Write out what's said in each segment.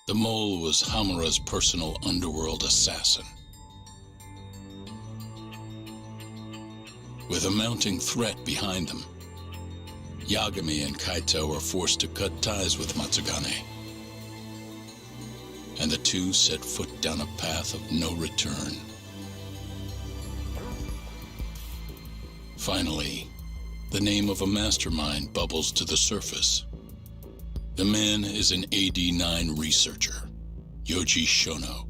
The mole was Hamura's personal underworld assassin. With a mounting threat behind them, Yagami and Kaito were forced to cut ties with Matsugane. And the two set foot down a path of no return. Finally, the name of a mastermind bubbles to the surface. The man is an AD-9 researcher, Yoji Shono.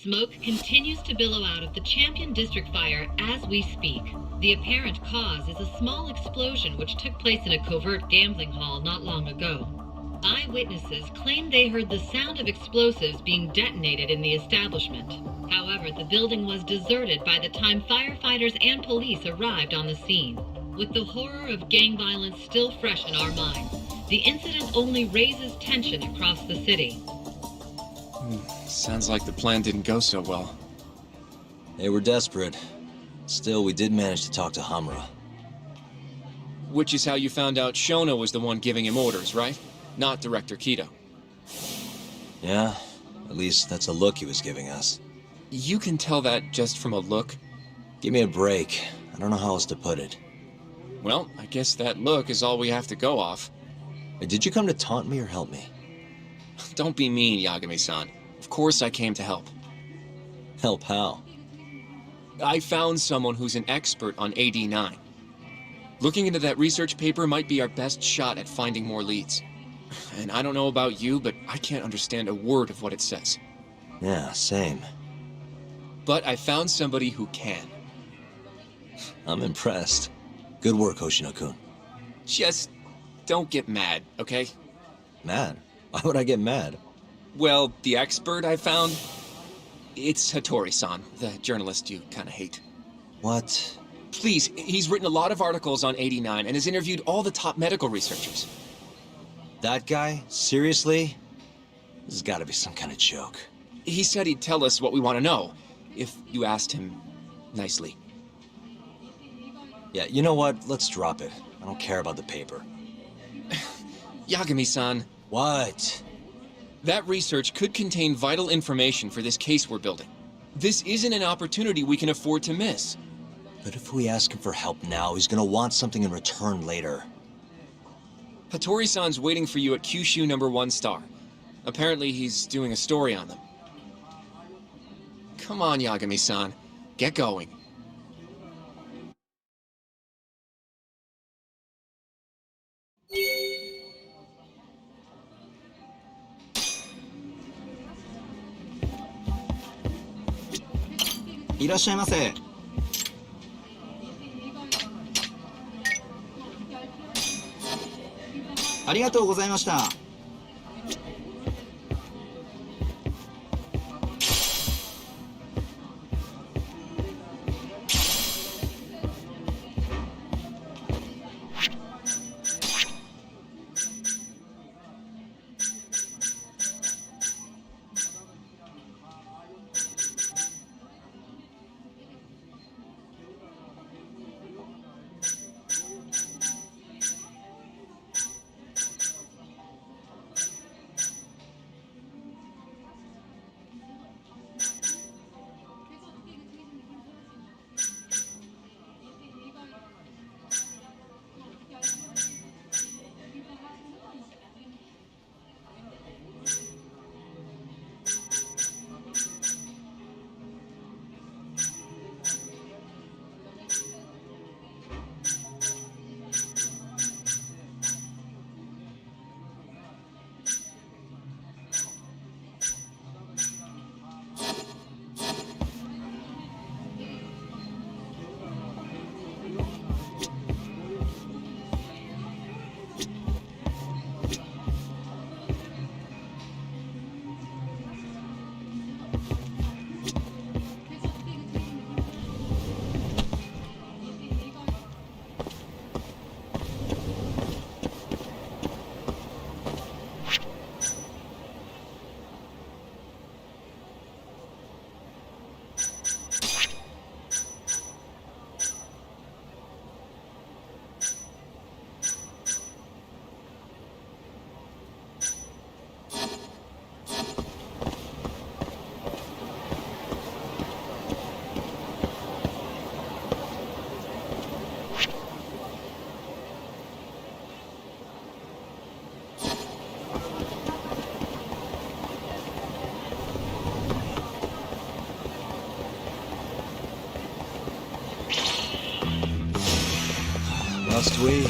Smoke continues to billow out of the Champion District fire as we speak. The apparent cause is a small explosion which took place in a covert gambling hall not long ago. Eyewitnesses claim they heard the sound of explosives being detonated in the establishment. However, the building was deserted by the time firefighters and police arrived on the scene. With the horror of gang violence still fresh in our minds, the incident only raises tension across the city. Sounds like the plan didn't go so well. They were desperate. Still, we did manage to talk to Hamura. Which is how you found out Shono was the one giving him orders, right? Not Director Kido. Yeah, at least that's a look he was giving us. You can tell that just from a look? Give me a break. I don't know how else to put it. Well, I guess that look is all we have to go off. Did you come to taunt me or help me? Don't be mean, Yagami-san. Of course I came to help. Help how? I found someone who's an expert on AD-9. Looking into that research paper might be our best shot at finding more leads. And I don't know about you, but I can't understand a word of what it says. Yeah, same. But I found somebody who can. I'm impressed. Good work, Hoshino-kun. Just don't get mad, okay? Mad? Why would I get mad? Well, the expert I found, it's Hattori-san, the journalist you kinda hate. What? Please, he's written a lot of articles on AD-9 and has interviewed all the top medical researchers. That guy? Seriously? This has gotta be some kind of joke. He said he'd tell us what we want to know, if you asked him nicely. Yeah, you know what? Let's drop it. I don't care about the paper. Yagami-san. What? That research could contain vital information for this case we're building. This isn't an opportunity we can afford to miss. But if we ask him for help now, he's gonna want something in return later. Hattori-san's waiting for you at Kyushu number 1 star. Apparently he's doing a story on them. Come on, Yagami-san. Get going.いらっしゃいませ。ありがとうございました。Must we?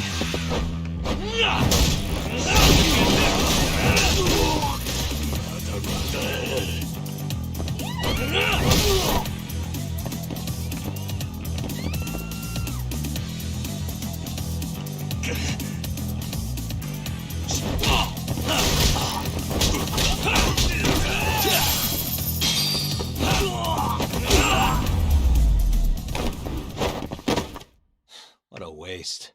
What a waste.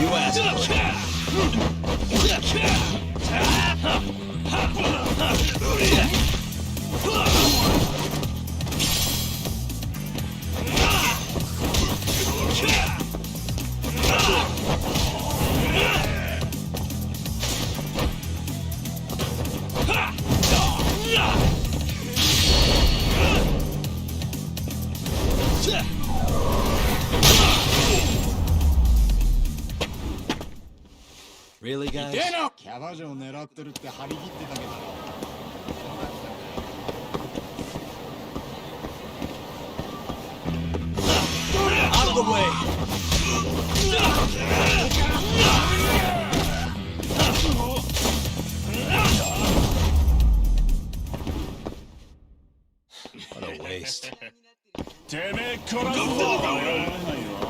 You asked for Really, guys? キャバ嬢狙ってるって張り切ってたけど Out of the way! What a waste. てめえ殺すぞやられないよ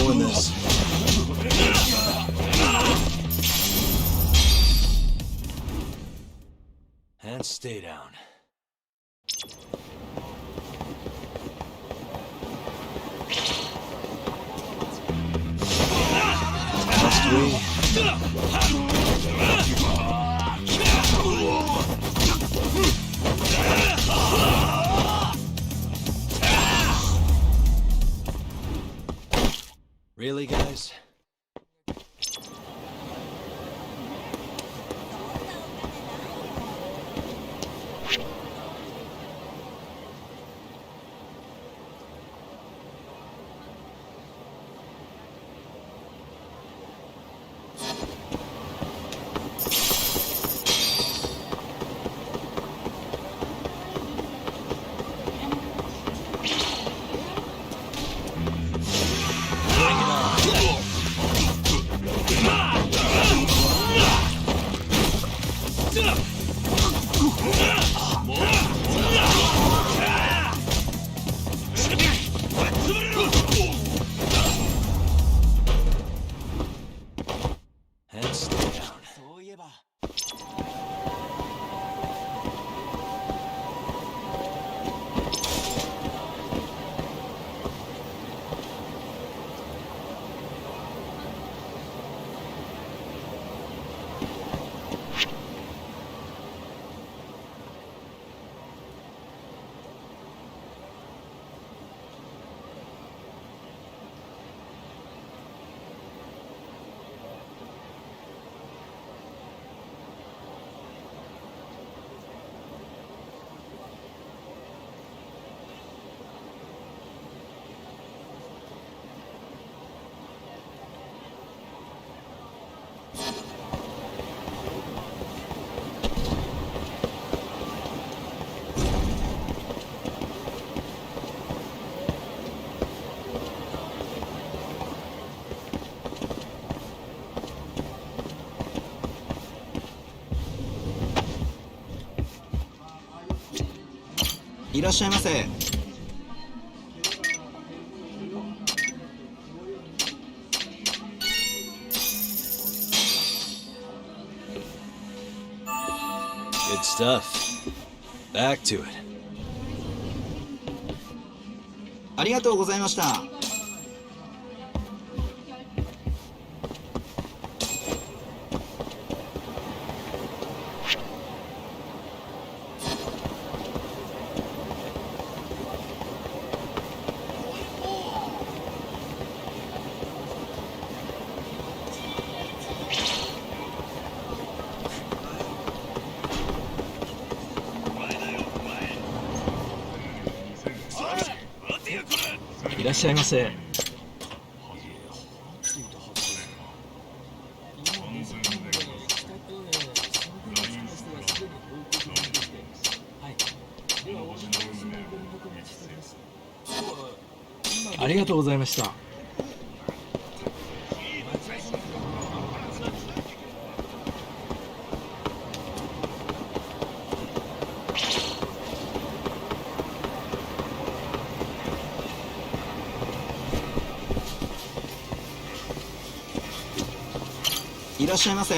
Doing this. And stay down. Must we? Really, guys? Bring it on. いらっしゃいませ。Good stuff. Back to it. ありがとうございました。いらっしゃいませ。ありがとうございました。いらっしゃいませ。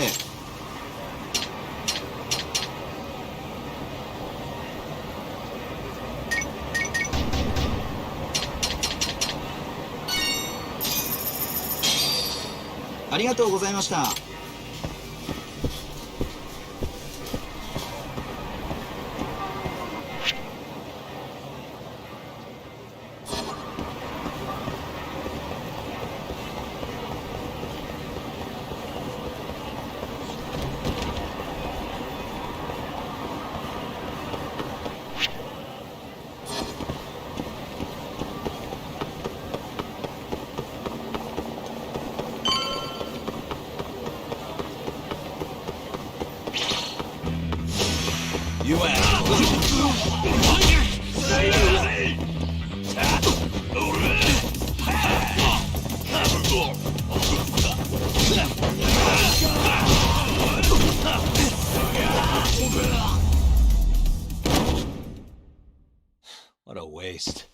ありがとうございました。You asked. What a waste.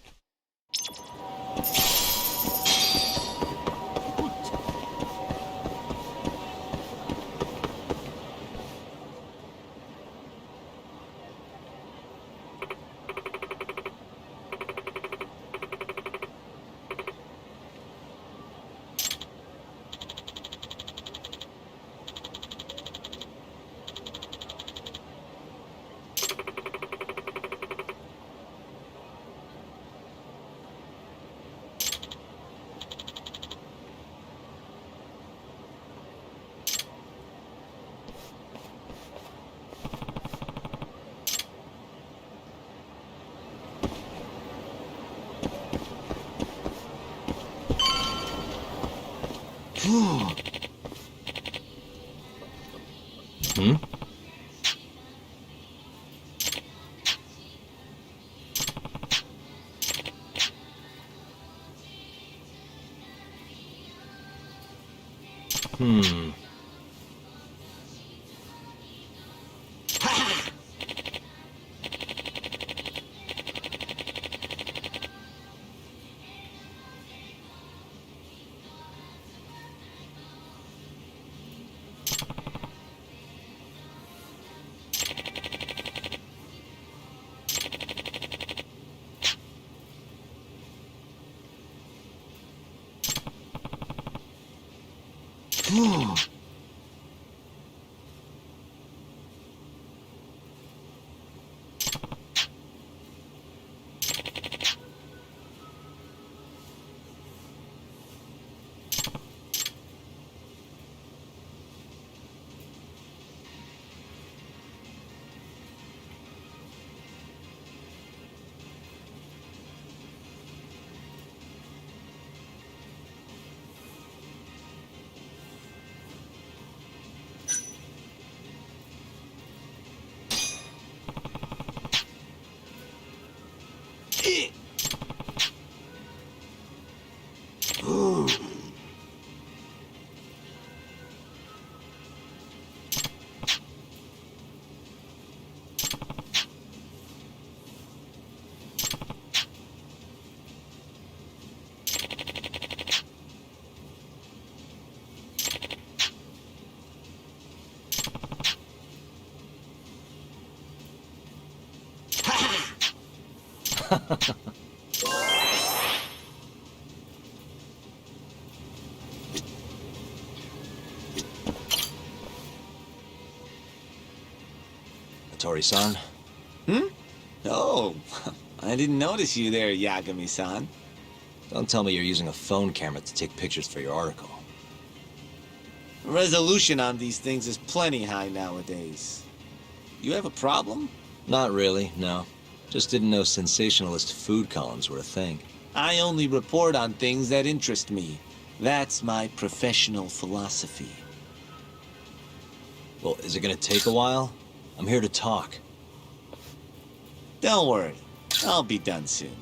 Hmm? Hmm. Tori-san? Oh, I didn't notice you there, Yagami-san. Don't tell me you're using a phone camera to take pictures for your article. Resolution on these things is plenty high nowadays. You have a problem? Not really, no. Just didn't know sensationalist food columns were a thing. I only report on things that interest me. That's my professional philosophy. Well, is it gonna take a while? I'm here to talk. Don't worry, I'll be done soon.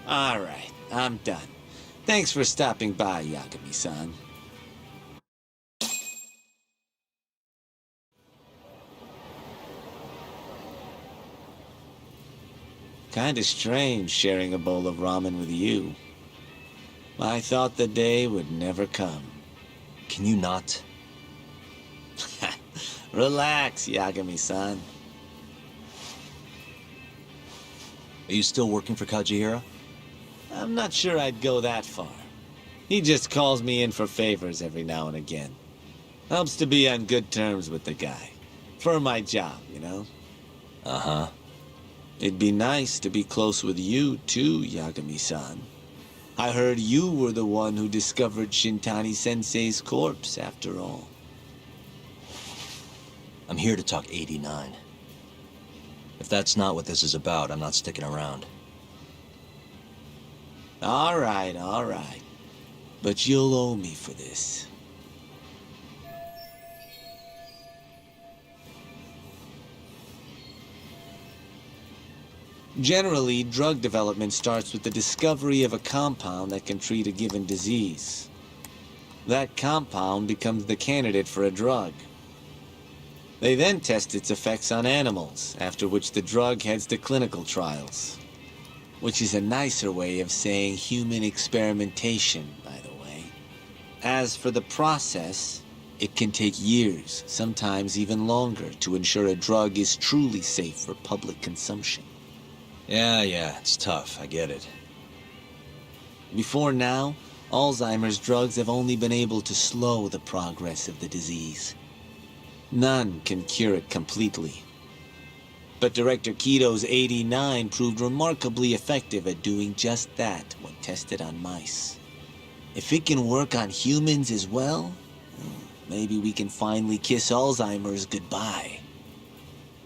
All right, I'm done. Thanks for stopping by, Yagami-san. Kinda strange sharing a bowl of ramen with you. I thought the day would never come. Can you not? Relax, Yagami-san. Are you still working for Kajihira? I'm not sure I'd go that far. He just calls me in for favors every now and again. Helps to be on good terms with the guy. For my job, you know? Uh-huh. It'd be nice to be close with you, too, Yagami-san. I heard you were the one who discovered Shintani-sensei's corpse, after all. I'm here to talk 89. If that's not what this is about, I'm not sticking around. All right. But you'll owe me for this. Generally, drug development starts with the discovery of a compound that can treat a given disease. That compound becomes the candidate for a drug. They then test its effects on animals, after which the drug heads to clinical trials. Which is a nicer way of saying human experimentation, by the way. As for the process, it can take years, sometimes even longer, to ensure a drug is truly safe for public consumption. Yeah, it's tough, I get it. Before now, Alzheimer's drugs have only been able to slow the progress of the disease. None can cure it completely. But Director Kito's 89 proved remarkably effective at doing just that when tested on mice. If it can work on humans as well, maybe we can finally kiss Alzheimer's goodbye.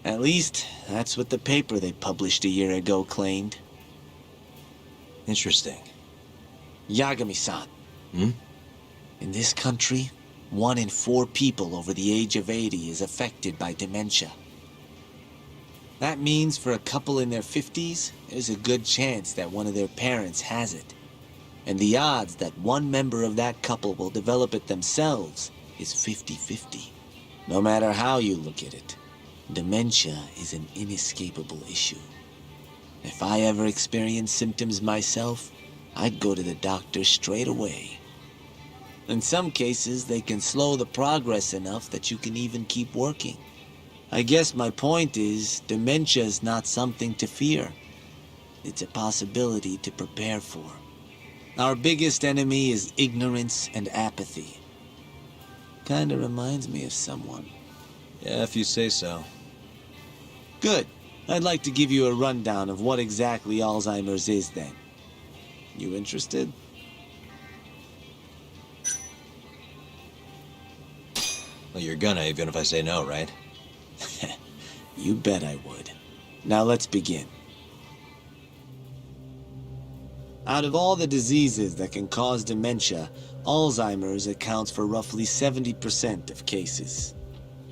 At least, that's what the paper they published a year ago claimed. Interesting. Yagami-san. In this country, 1 in 4 people over the age of 80 is affected by dementia. That means for a couple in their 50s, there's a good chance that one of their parents has it. And the odds that one member of that couple will develop it themselves is 50-50. No matter how you look at it, dementia is an inescapable issue. If I ever experienced symptoms myself, I'd go to the doctor straight away. In some cases, they can slow the progress enough that you can even keep working. I guess my point is, dementia is not something to fear. It's a possibility to prepare for. Our biggest enemy is ignorance and apathy. Kinda reminds me of someone. Yeah, if you say so. Good. I'd like to give you a rundown of what exactly Alzheimer's is then. You interested? Well, you're gonna, even if I say no, right? You bet I would. Now let's begin. Out of all the diseases that can cause dementia, Alzheimer's accounts for roughly 70% of cases.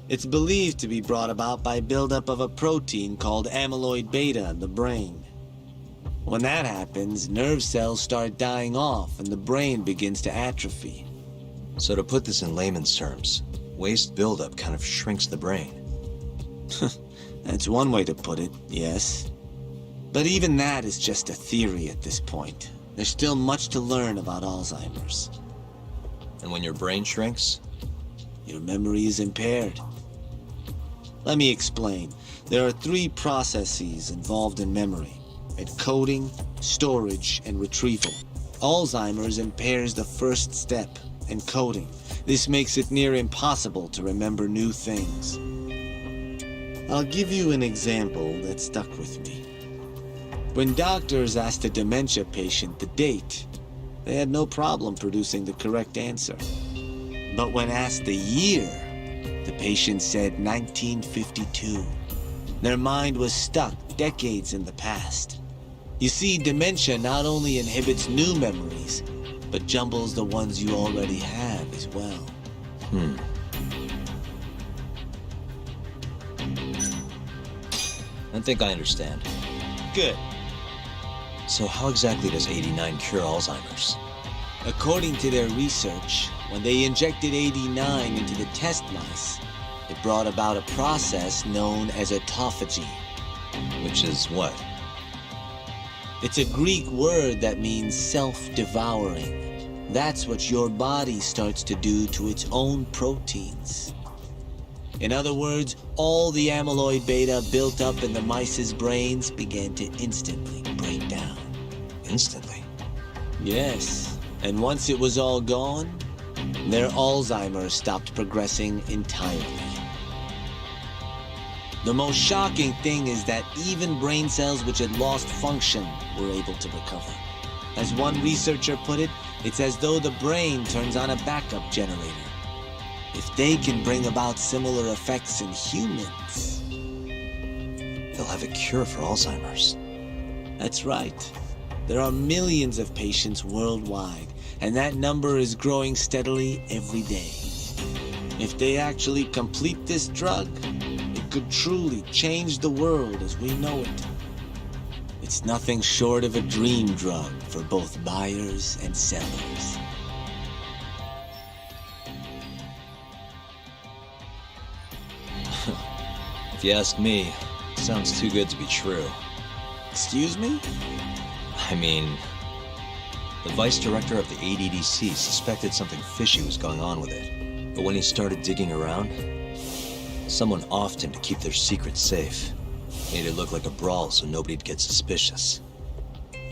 It's believed to be brought about by buildup of a protein called amyloid beta in the brain. When that happens, nerve cells start dying off and the brain begins to atrophy. So to put this in layman's terms, waste buildup kind of shrinks the brain. That's one way to put it, yes. But even that is just a theory at this point. There's still much to learn about Alzheimer's. And when your brain shrinks? Your memory is impaired. Let me explain. There are 3 processes involved in memory: encoding, storage, and retrieval. Alzheimer's impairs the first step, encoding. This makes it near impossible to remember new things. I'll give you an example that stuck with me. When doctors asked a dementia patient the date, they had no problem producing the correct answer. But when asked the year, the patient said 1952. Their mind was stuck decades in the past. You see, dementia not only inhibits new memories, but jumbles the ones you already have as well. I think I understand. Good. So how exactly does 89 cure Alzheimer's? According to their research, when they injected 89 into the test mice, it brought about a process known as autophagy. Which is what? It's a Greek word that means self-devouring. That's what your body starts to do to its own proteins. In other words, all the amyloid beta built up in the mice's brains began to instantly break down. Instantly? Yes, and once it was all gone, their Alzheimer's stopped progressing entirely. The most shocking thing is that even brain cells which had lost function were able to recover. As one researcher put it, it's as though the brain turns on a backup generator. If they can bring about similar effects in humans, They'll have a cure for Alzheimer's. that's right. There are millions of patients worldwide, and that number is growing steadily every day. If they actually complete this drug, it could truly change the world as we know it. It's nothing short of a dream drug for both buyers and sellers. If you ask me, it sounds too good to be true. Excuse me? I mean, the vice director of the ADDC suspected something fishy was going on with it. But when he started digging around, someone offed him to keep their secrets safe. Made it look like a brawl so nobody'd get suspicious.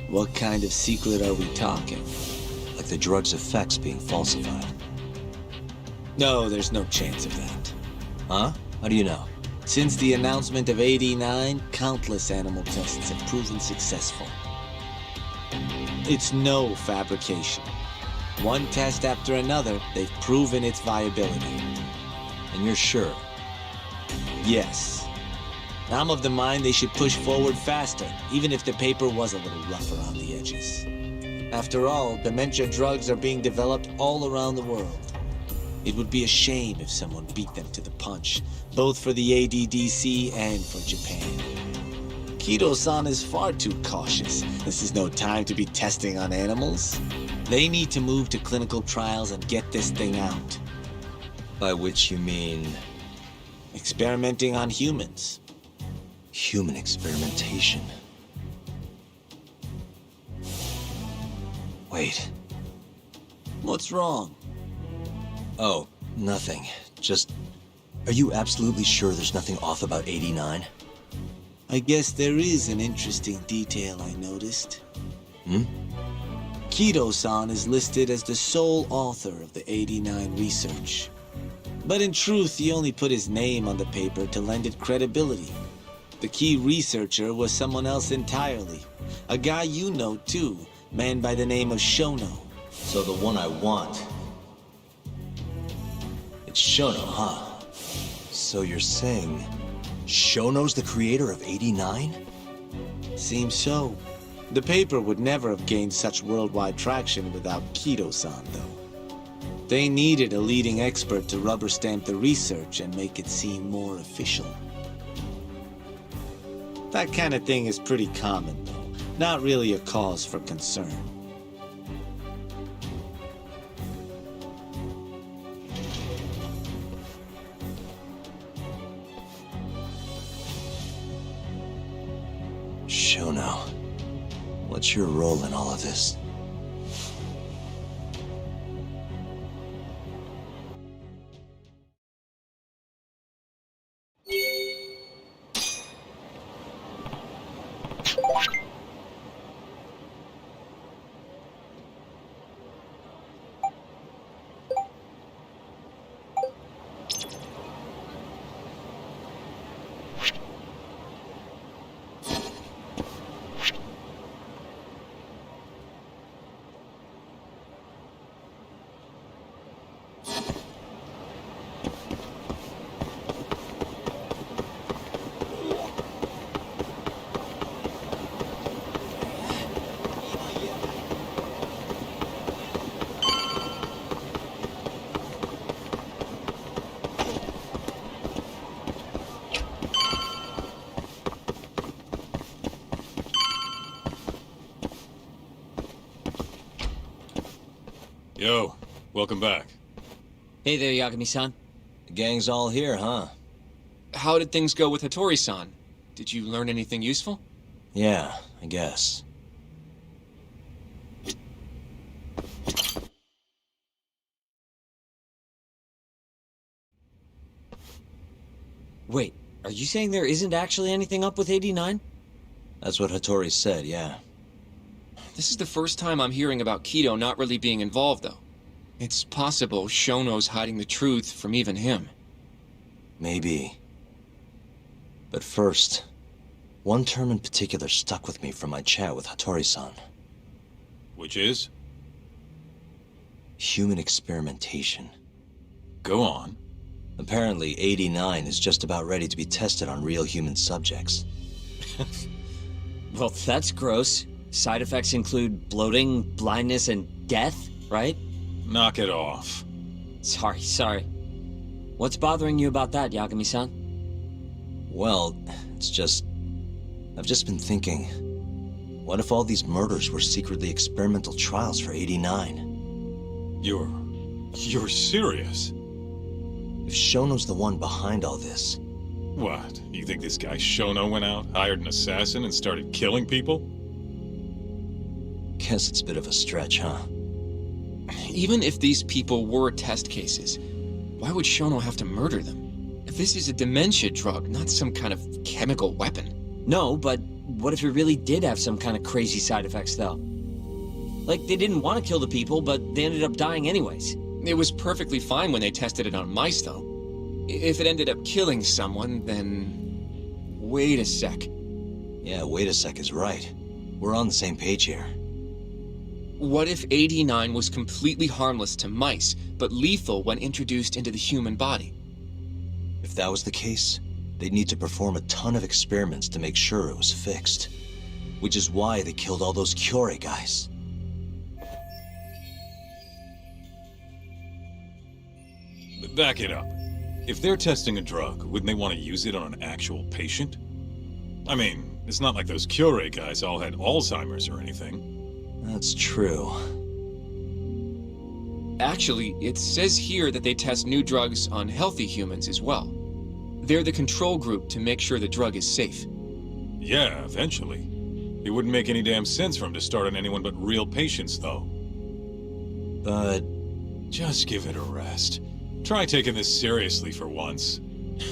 What kind of secret are we talking? Like the drug's effects being falsified. No, there's no chance of that. Huh? How do you know? Since the announcement of 89, countless animal tests have proven successful. It's no fabrication. One test after another, they've proven its viability. And you're sure? Yes. I'm of the mind they should push forward faster, even if the paper was a little rough around the edges. After all, dementia drugs are being developed all around the world. It would be a shame if someone beat them to the punch, both for the ADDC and for Japan. Kido-san is far too cautious. This is no time to be testing on animals. They need to move to clinical trials and get this thing out. By which you mean Experimenting on humans. human experimentation. Wait. What's wrong? Oh, nothing. Just... Are you absolutely sure there's nothing off about 89? I guess there is an interesting detail I noticed. Kido-san is listed as the sole author of the 89 research. But in truth, he only put his name on the paper to lend it credibility. The key researcher was someone else entirely. A guy you know, too, man by the name of Shono. So the one I want. It's Shono, huh? So you're saying Shono's the creator of 89? Seems so. The paper would never have gained such worldwide traction without Kido-san, though. They needed a leading expert to rubber stamp the research and make it seem more official. That kind of thing is pretty common, though. Not really a cause for concern. Shono, what's your role in all of this? Yo, welcome back. Hey there, Yagami-san. The gang's all here, huh? How did things go with Hattori-san? Did you learn anything useful? Yeah, I guess. Wait, are you saying there isn't actually anything up with 89? That's what Hattori said, yeah. This is the first time I'm hearing about Kido not really being involved, though. It's possible Shono's hiding the truth from even him. Maybe. But first, one term in particular stuck with me from my chat with Hattori-san. Which is? Human experimentation. Go on. Apparently, 89 is just about ready to be tested on real human subjects. Well, that's gross. Side effects include bloating, blindness, and death, right? Knock it off. Sorry. What's bothering you about that, Yagami-san? Well, it's just... I've just been thinking... What if all these murders were secretly experimental trials for 89? You're serious? If Shono's the one behind all this... What? You think this guy Shono went out, hired an assassin, and started killing people? Guess it's a bit of a stretch, huh? Even if these people were test cases, why would Shono have to murder them? If this is a dementia drug, not some kind of chemical weapon. No, but what if it really did have some kind of crazy side effects, though? Like, they didn't want to kill the people, but they ended up dying anyways. It was perfectly fine when they tested it on mice, though. If it ended up killing someone, then... Wait a sec. Yeah, wait a sec is right. We're on the same page here. What if 89 was completely harmless to mice, but lethal when introduced into the human body? If that was the case, they'd need to perform a ton of experiments to make sure it was fixed. Which is why they killed all those Kyorei guys. But back it up. If they're testing a drug, wouldn't they want to use it on an actual patient? I mean, it's not like those Kyorei guys all had Alzheimer's or anything. That's true. Actually, it says here that they test new drugs on healthy humans as well. They're the control group to make sure the drug is safe. Yeah, eventually. It wouldn't make any damn sense for him to start on anyone but real patients, though. But... Just give it a rest. Try taking this seriously for once.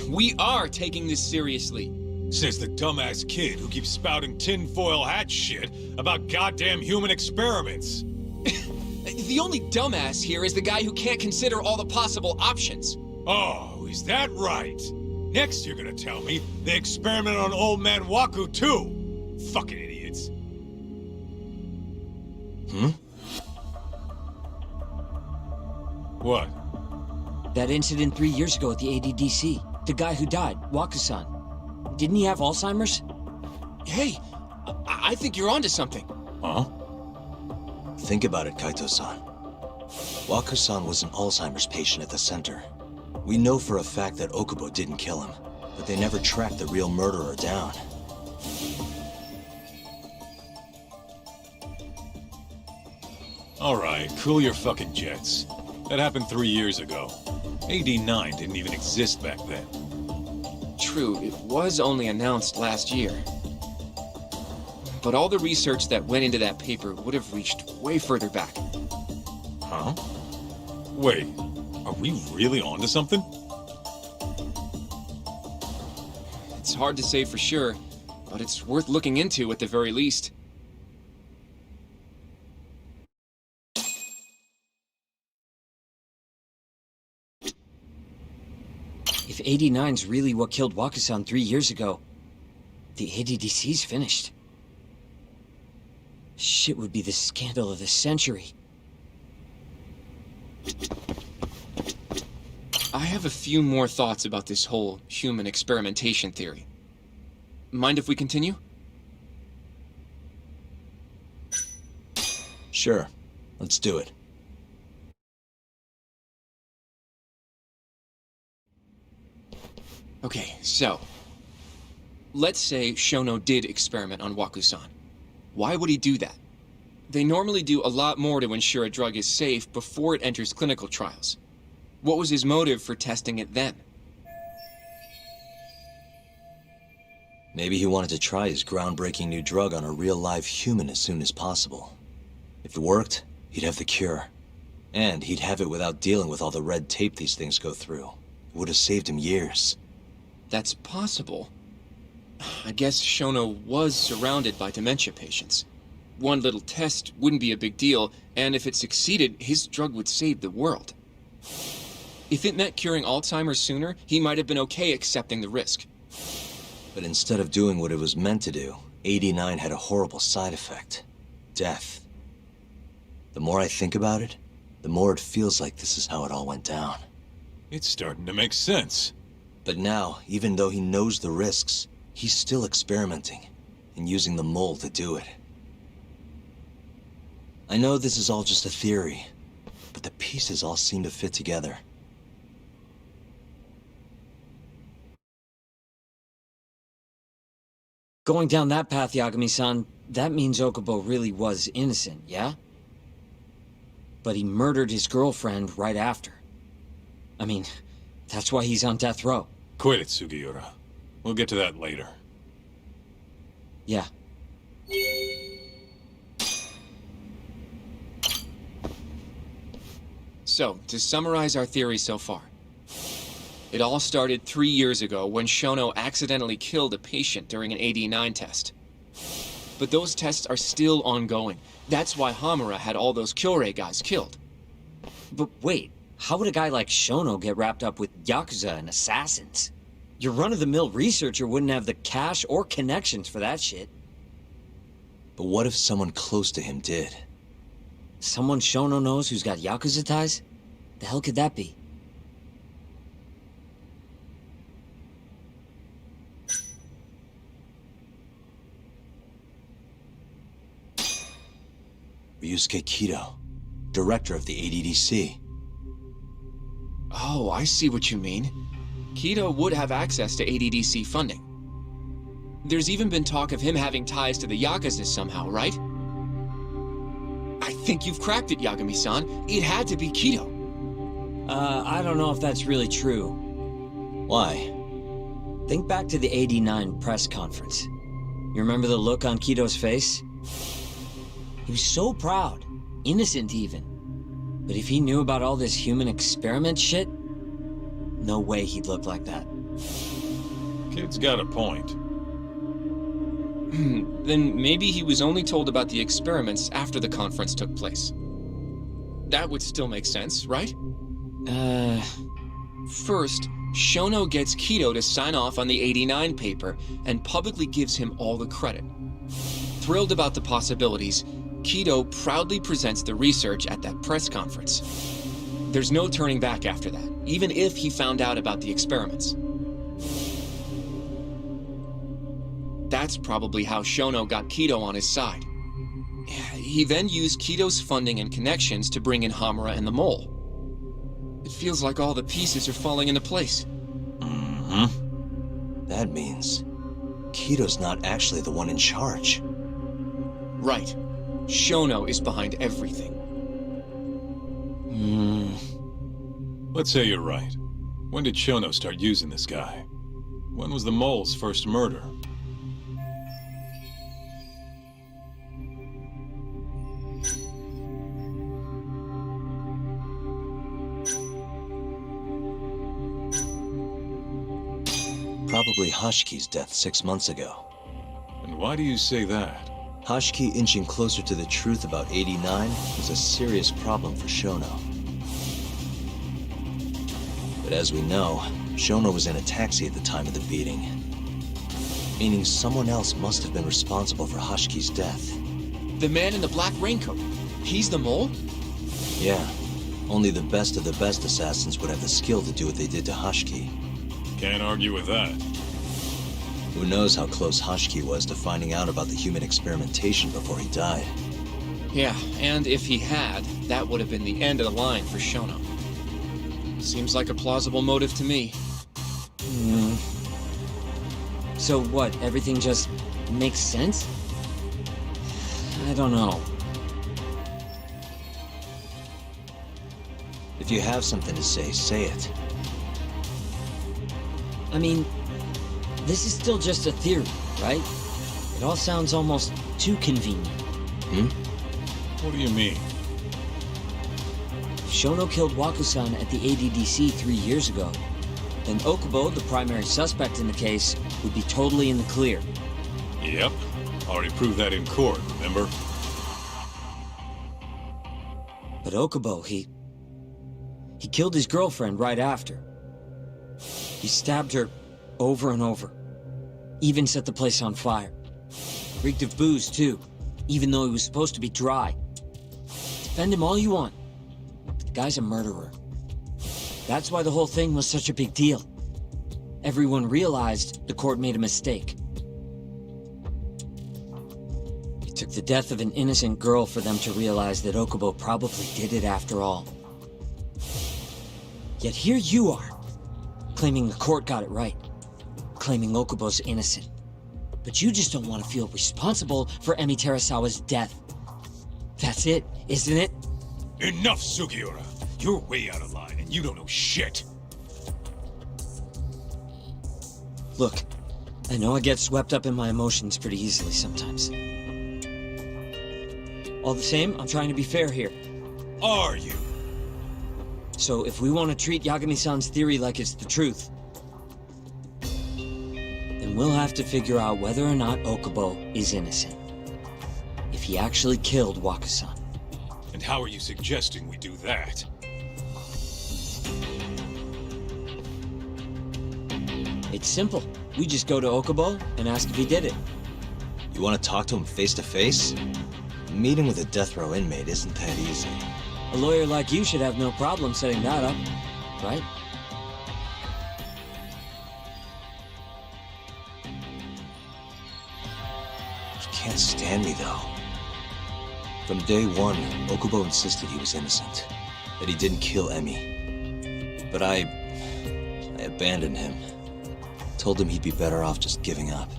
We are taking this seriously. Says the dumbass kid who keeps spouting tinfoil hat shit about goddamn human experiments. The only dumbass here is the guy who can't consider all the possible options. Oh, is that right? Next you're gonna tell me they experimented on old man Waku too. Fucking idiots. What? That incident 3 years ago at the ADDC. The guy who died, Waku-san. Didn't he have Alzheimer's? Hey, I think you're onto something. Huh? Think about it, Kaito-san. Waku-san was an Alzheimer's patient at the center. We know for a fact that Okubo didn't kill him, but they never tracked the real murderer down. Alright, cool your fucking jets. That happened 3 years ago. AD9 didn't even exist back then. True, it was only announced last year. But all the research that went into that paper would have reached way further back. Huh? Wait, are we really onto something? It's hard to say for sure, but it's worth looking into at the very least. If 89's really what killed Waku-san 3 years ago, the ADDC's finished. Shit would be the scandal of the century. I have a few more thoughts about this whole human experimentation theory. Mind if we continue? Sure, let's do it. Okay, so... let's say Shono did experiment on Waku-san. Why would he do that? They normally do a lot more to ensure a drug is safe before it enters clinical trials. What was his motive for testing it then? Maybe he wanted to try his groundbreaking new drug on a real live human as soon as possible. If it worked, he'd have the cure. And he'd have it without dealing with all the red tape these things go through. It would have saved him years. That's possible. I guess Shono was surrounded by dementia patients. One little test wouldn't be a big deal, and if it succeeded, his drug would save the world. If it meant curing Alzheimer's sooner, he might have been okay accepting the risk. But instead of doing what it was meant to do, 89 had a horrible side effect. Death. The more I think about it, the more it feels like this is how it all went down. It's starting to make sense. But now, even though he knows the risks, he's still experimenting and using the mole to do it. I know this is all just a theory, but the pieces all seem to fit together. Going down that path, Yagami-san, that means Okubo really was innocent, yeah? But he murdered his girlfriend right after. I mean, that's why he's on death row. Quit it, Sugiura. We'll get to that later. Yeah. So, to summarize our theory so far. It all started 3 years ago when Shono accidentally killed a patient during an AD9 test. But those tests are still ongoing. That's why Hamura had all those Kyorei guys killed. But wait, how would a guy like Shono get wrapped up with Yakuza and assassins? Your run-of-the-mill researcher wouldn't have the cash or connections for that shit. But what if someone close to him did? Someone Shono knows who's got Yakuza ties? The hell could that be? Ryusuke Kido, director of the ADDC. Oh, I see what you mean. Kido would have access to ADDC funding. There's even been talk of him having ties to the Yakuza somehow, right? I think you've cracked it, Yagami-san. It had to be Kido. I don't know if that's really true. Why? Think back to the '89 press conference. You remember the look on Kido's face? He was so proud, innocent even. But if he knew about all this human experiment shit, no way he'd look like that. Kid's got a point. Then maybe he was only told about the experiments after the conference took place. That would still make sense, right? First, Shono gets Kido to sign off on the '89 paper and publicly gives him all the credit. Thrilled about the possibilities, Kido proudly presents the research at that press conference. There's no turning back after that, even if he found out about the experiments. That's probably how Shono got Kido on his side. He then used Kido's funding and connections to bring in Hamura and the Mole. It feels like all the pieces are falling into place. Mm-hmm. That means Kido's not actually the one in charge. Right. Shono is behind everything. Let's say you're right. When did Shono start using this guy? When was the Mole's first murder? Probably Hashki's death 6 months ago. And why do you say that? Hashki inching closer to the truth about 89 was a serious problem for Shono. But as we know, Shono was in a taxi at the time of the beating. Meaning someone else must have been responsible for Hashki's death. The man in the black raincoat. He's the Mole? Yeah. Only the best of the best assassins would have the skill to do what they did to Hashki. Can't argue with that. Who knows how close Hashki was to finding out about the human experimentation before he died. Yeah, and if he had, that would have been the end of the line for Shono. Seems like a plausible motive to me. So what, everything just makes sense? I don't know. If you have something to say, say it. I mean, this is still just a theory, right? It all sounds almost too convenient. What do you mean? If Shono killed Waku-san at the ADDC 3 years ago, then Okubo, the primary suspect in the case, would be totally in the clear. Yep. Already proved that in court, remember? But Okubo, he killed his girlfriend right after. He stabbed her over and over. Even set the place on fire. Reeked of booze, too, even though he was supposed to be dry. Defend him all you want. The guy's a murderer. That's why the whole thing was such a big deal. Everyone realized the court made a mistake. It took the death of an innocent girl for them to realize that Okubo probably did it after all. Yet here you are, claiming the court got it right, claiming Okubo's innocent. But you just don't want to feel responsible for Emi Terasawa's death. That's it, isn't it? Enough, Sugiura! You're way out of line, and you don't know shit! Look, I know I get swept up in my emotions pretty easily sometimes. All the same, I'm trying to be fair here. Are you? So if we want to treat Yagami-san's theory like it's the truth, then we'll have to figure out whether or not Okubo is innocent. If he actually killed Waku-san. And how are you suggesting we do that? It's simple. We just go to Okubo and ask if he did it. You want to talk to him face to face? Meeting with a death row inmate isn't that easy. A lawyer like you should have no problem setting that up, right? You can't stand me, though. From day one, Okubo insisted he was innocent, that he didn't kill Emi. But I abandoned him. Told him he'd be better off just giving up.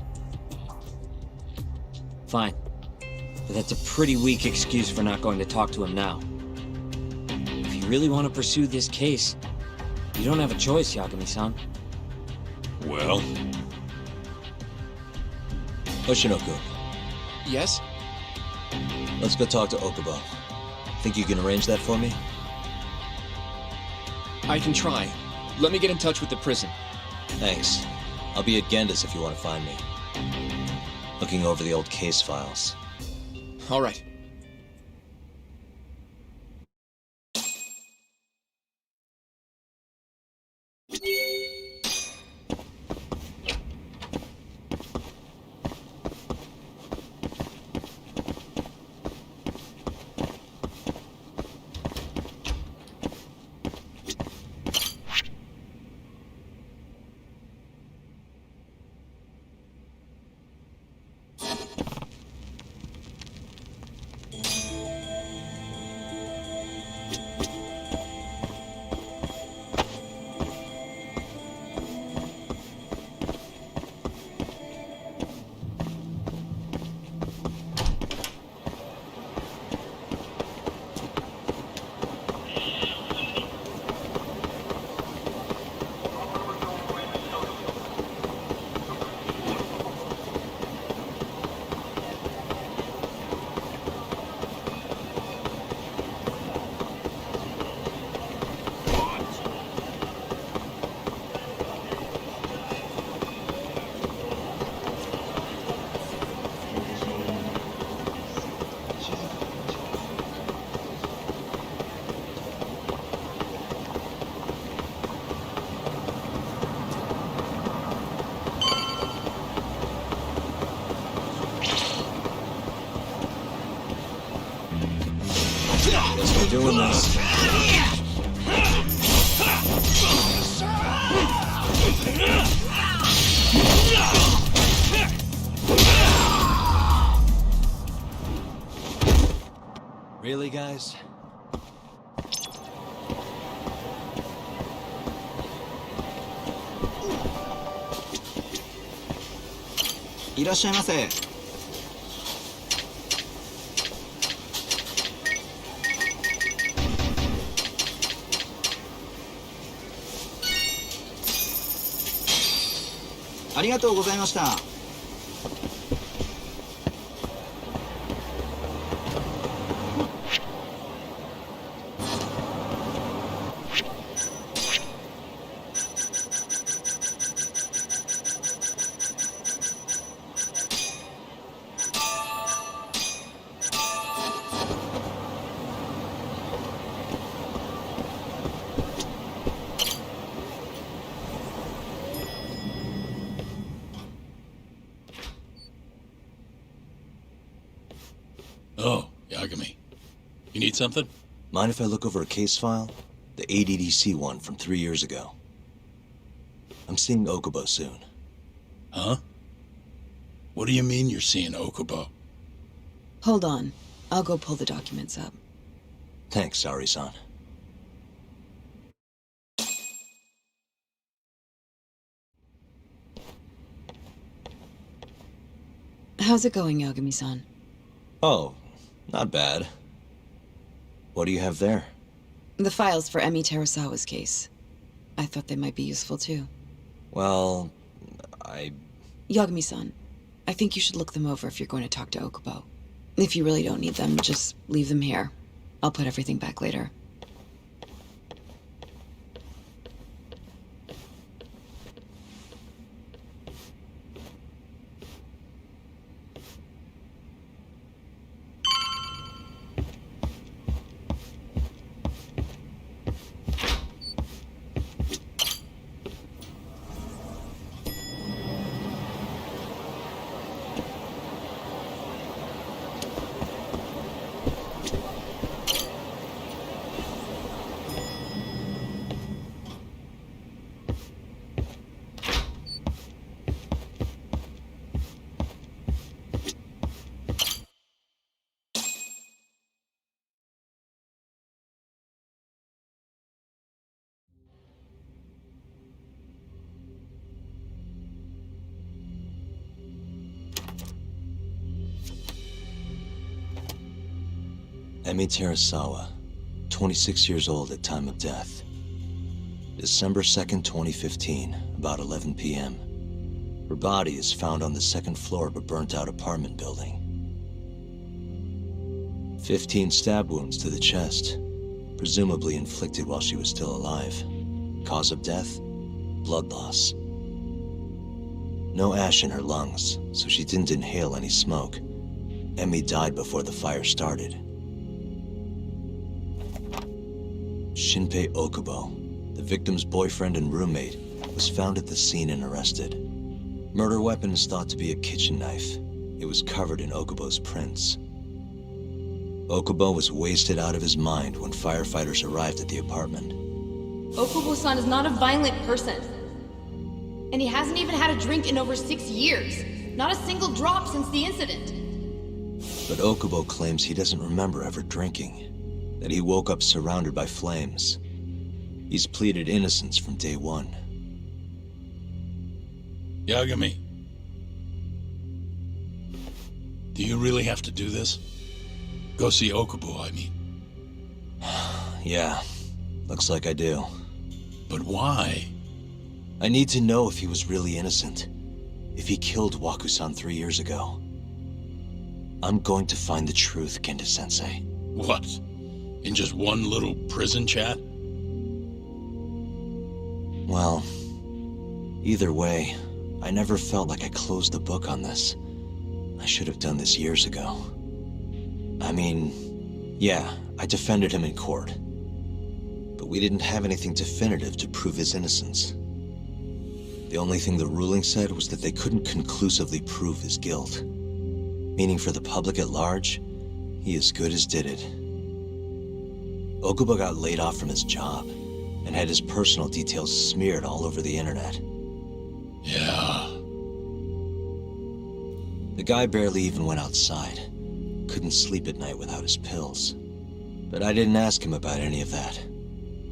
Fine. But that's a pretty weak excuse for not going to talk to him now. If you really want to pursue this case, you don't have a choice, Yagami-san. Well? Oshinoku, Yes? let's go talk to Okubo. Think you can arrange that for me? I can try. Let me get in touch with the prison. Thanks. I'll be at Genda's if you want to find me. Looking over the old case files. All right. Guess we're doing this. Really, guys?いらっしゃいませ。ありがとうございました。Oh, Yagami. You need something? Mind if I look over a case file? The ADDC one from 3 years ago. I'm seeing Okubo soon. Huh? What do you mean you're seeing Okubo? Hold on. I'll go pull the documents up. Thanks, Sari-san. How's it going, Yagami-san? Oh, not bad. What do you have there? The files for Emi Terasawa's case. I thought they might be useful too. Well, Yagami-san, I think you should look them over if you're going to talk to Okubo. If you really don't need them, just leave them here. I'll put everything back later. Emi Terasawa, 26 years old at time of death. December 2nd, 2015, about 11 p.m. Her body is found on the second floor of a burnt-out apartment building. 15 stab wounds to the chest, presumably inflicted while she was still alive. Cause of death? Blood loss. No ash in her lungs, so she didn't inhale any smoke. Emi died before the fire started. Shinpei Okubo, the victim's boyfriend and roommate, was found at the scene and arrested. Murder weapon is thought to be a kitchen knife. It was covered in Okubo's prints. Okubo was wasted out of his mind when firefighters arrived at the apartment. Okubo-san is not a violent person. And he hasn't even had a drink in over 6 years. Not a single drop since the incident. But Okubo claims he doesn't remember ever drinking. That he woke up surrounded by flames. He's pleaded innocence from day one. Yagami. Do you really have to do this? Go see Okubo, I mean. Yeah, looks like I do. But why? I need to know if he was really innocent. If he killed Waku-san 3 years ago. I'm going to find the truth, Kenta-sensei. What? In just one little prison chat? Well, either way, I never felt like I closed the book on this. I should have done this years ago. I mean, yeah, I defended him in court. But we didn't have anything definitive to prove his innocence. The only thing the ruling said was that they couldn't conclusively prove his guilt. Meaning for the public at large, he as good as did it. Okubo got laid off from his job and had his personal details smeared all over the internet. Yeah. The guy barely even went outside. Couldn't sleep at night without his pills. But I didn't ask him about any of that.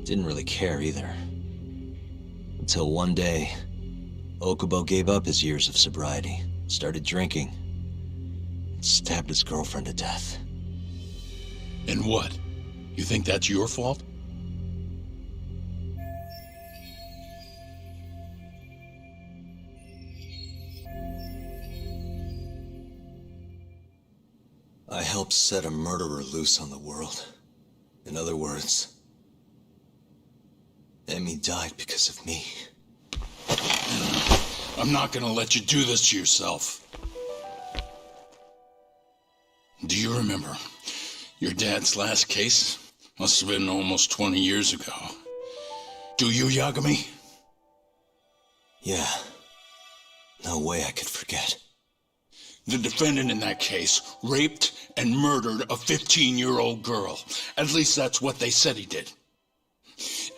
Didn't really care either. Until one day, Okubo gave up his years of sobriety, started drinking, and stabbed his girlfriend to death. And what? You think that's your fault? I helped set a murderer loose on the world. In other words, Emmy died because of me. I'm not gonna let you do this to yourself. Do you remember your dad's last case? Must have been almost 20 years ago. Do you, Yagami? Yeah. No way I could forget. The defendant in that case raped and murdered a 15-year-old girl. At least that's what they said he did.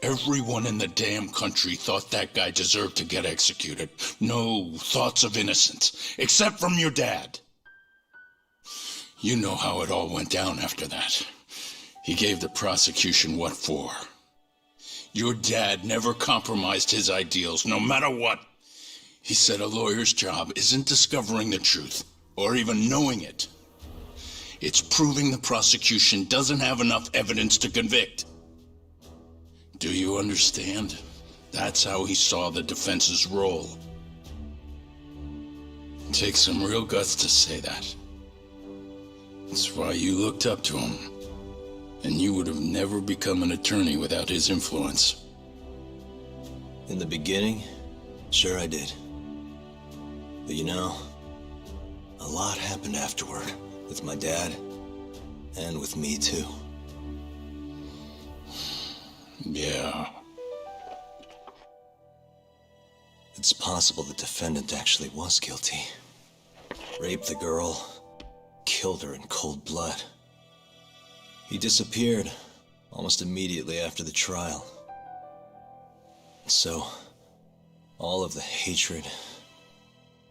Everyone in the damn country thought that guy deserved to get executed. No thoughts of innocence, except from your dad. You know how it all went down after that. He gave the prosecution what for. Your dad never compromised his ideals, no matter what. He said a lawyer's job isn't discovering the truth, or even knowing it. It's proving the prosecution doesn't have enough evidence to convict. Do you understand? That's how he saw the defense's role. It takes some real guts to say that. That's why you looked up to him. And you would have never become an attorney without his influence. In the beginning, sure I did. But you know, a lot happened afterward, with my dad, and with me too. Yeah. It's possible the defendant actually was guilty. Raped the girl, killed her in cold blood. He disappeared almost immediately after the trial. So, all of the hatred,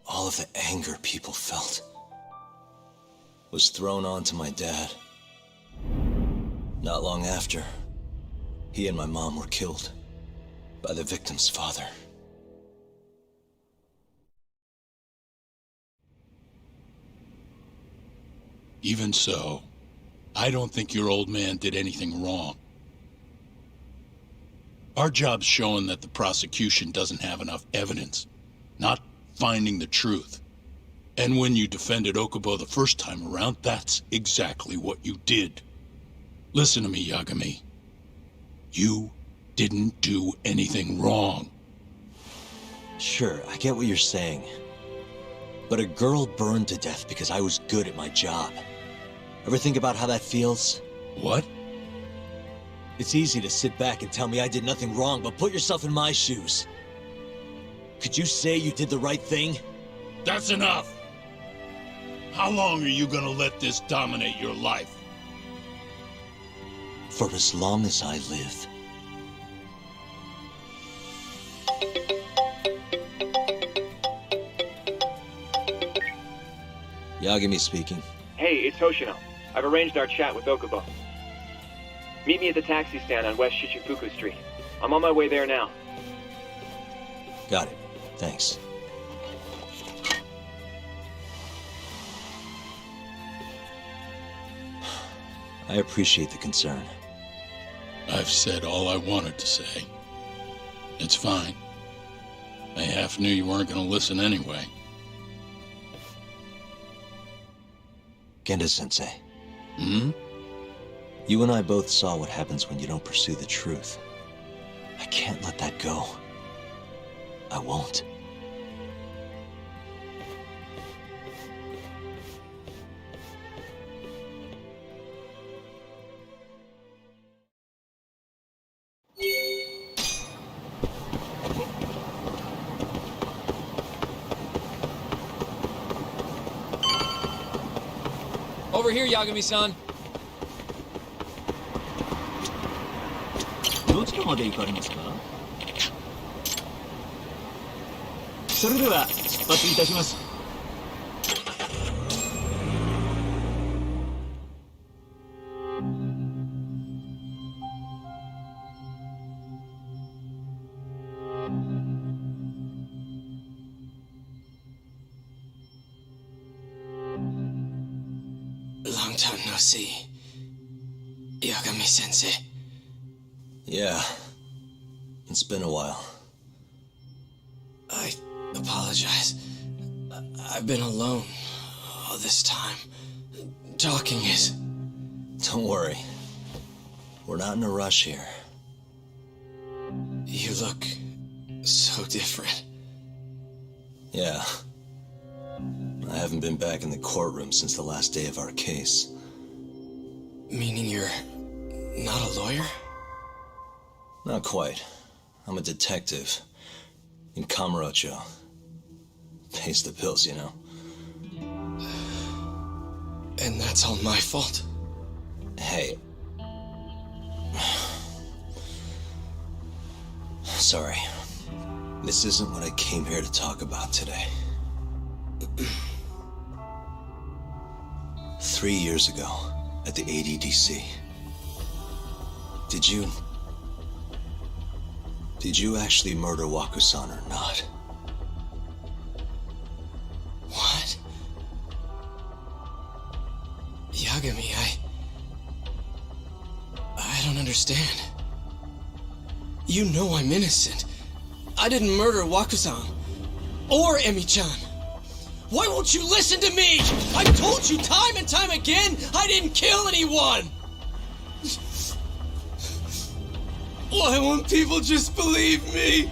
all of the anger people felt was thrown onto my dad. Not long after, he and my mom were killed by the victim's father. Even so, I don't think your old man did anything wrong. Our job's showing that the prosecution doesn't have enough evidence, not finding the truth. And when you defended Okubo the first time around, that's exactly what you did. Listen to me, Yagami. You didn't do anything wrong. Sure, I get what you're saying. But a girl burned to death because I was good at my job. Ever think about how that feels? What? It's easy to sit back and tell me I did nothing wrong, but put yourself in my shoes. Could you say you did the right thing? That's enough! How long are you gonna let this dominate your life? For as long as I live. Yagami speaking. Hey, it's Hoshino. I've arranged our chat with Okubo. Meet me at the taxi stand on West Shichifuku Street. I'm on my way there now. Got it. Thanks. I appreciate the concern. I've said all I wanted to say. It's fine. I half knew you weren't gonna listen anyway. Genda-sensei. Hmm? You and I both saw what happens when you don't pursue the truth. I can't let that go. I won't. Over here, Yagami-san. どちらまで行かれますか？それでは出発いたします。Long time no see, Yagami-sensei. Yeah. It's been a while. I apologize. I've been alone all this time. talking is. Don't worry. We're not in a rush here. You look so different. Yeah. I haven't been back in the courtroom since the last day of our case. Meaning you're not a lawyer? Not quite. I'm a detective. In Kamurocho. Pays the bills, you know. And that's all my fault? Hey. Sorry. This isn't what I came here to talk about today. 3 years ago, at the ADDC, Did you actually murder Waku-san or not? What? Yagami, I don't understand. You know I'm innocent. I didn't murder Waku-san. Or Emi-chan. Why won't you listen to me? I've told you time and time again, I didn't kill anyone! Why won't people just believe me?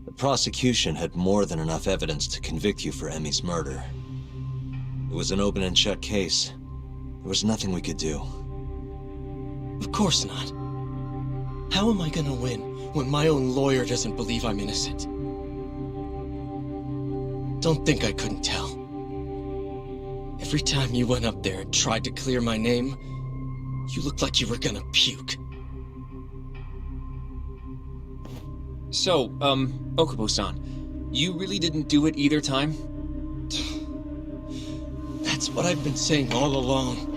The prosecution had more than enough evidence to convict you for Emi's murder. It was an open and shut case. There was nothing we could do. Of course not. How am I gonna win when my own lawyer doesn't believe I'm innocent? Don't think I couldn't tell. Every time you went up there and tried to clear my name, you looked like you were gonna puke. So, Okubo-san, you really didn't do it either time? That's what I've been saying all along.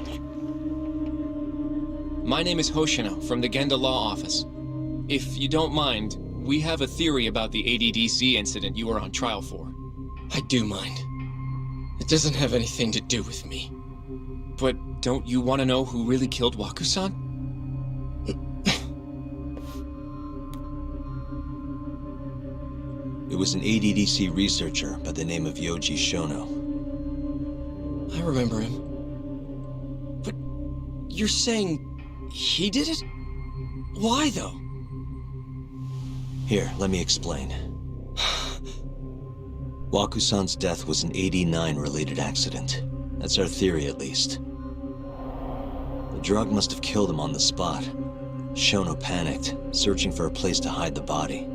My name is Hoshino from the Genda Law Office. If you don't mind, we have a theory about the ADDC incident you were on trial for. I do mind. It doesn't have anything to do with me. But don't you want to know who really killed Waku-san? It was an ADDC researcher by the name of Yoji Shono. I remember him. But you're saying he did it? Why, though? Here, let me explain. Waku-san's death was an 89-related accident. That's our theory, at least. The drug must have killed him on the spot. Shono panicked, searching for a place to hide the body.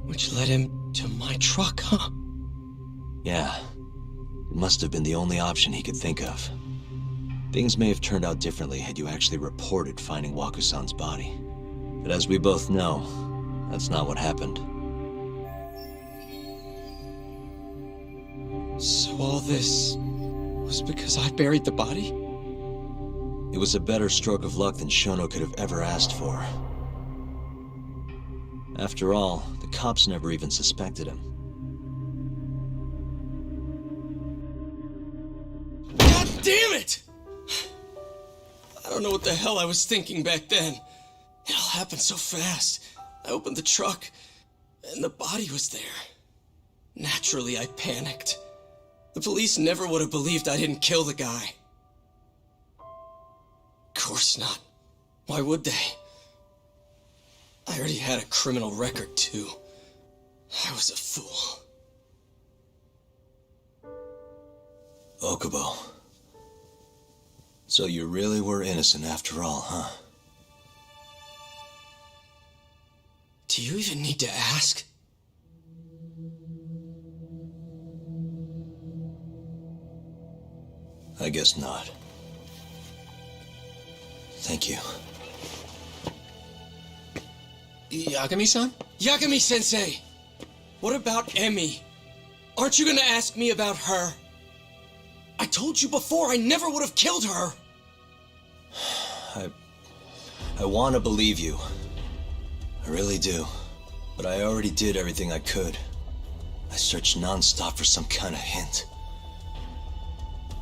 Which led him to my truck, huh? Yeah. It must have been the only option he could think of. Things may have turned out differently had you actually reported finding Waku-san's body. But as we both know, that's not what happened. So all this was because I buried the body? It was a better stroke of luck than Shono could have ever asked for. After all, the cops never even suspected him. God damn it! I don't know what the hell I was thinking back then. It all happened so fast. I opened the truck, and the body was there. Naturally, I panicked. The police never would have believed I didn't kill the guy. Of course not. Why would they? I already had a criminal record, too. I was a fool. Okubo. So you really were innocent after all, huh? Do you even need to ask? I guess not. Thank you. Yagami-san? Yagami-sensei! What about Emi? Aren't you gonna ask me about her? I told you before I never would have killed her! I want to believe you. I really do. But I already did everything I could. I searched non-stop for some kind of hint.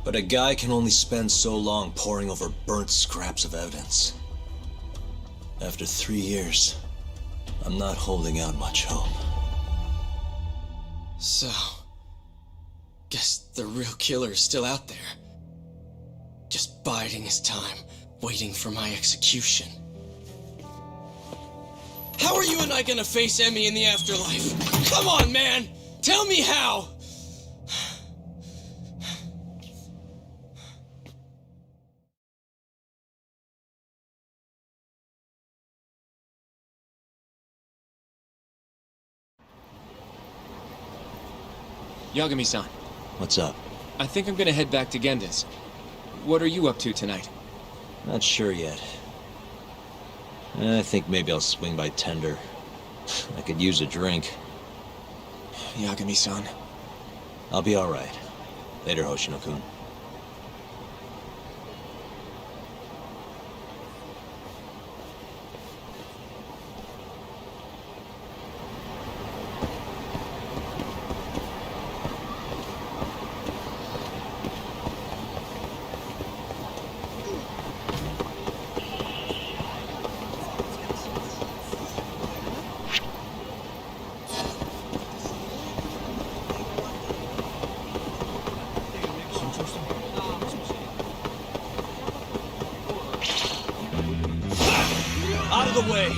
But a guy can only spend so long poring over burnt scraps of evidence. After 3 years, I'm not holding out much hope. So, guess the real killer is still out there. Just biding his time, waiting for my execution. How are you and I gonna face Emmy in the afterlife? Come on, man! Tell me how! Yagami-san. What's up? I think I'm gonna head back to Genda's. What are you up to tonight? Not sure yet. I think maybe I'll swing by Tender. I could use a drink. Yagami-san. I'll be alright. Later, Hoshino-kun. Out of the way!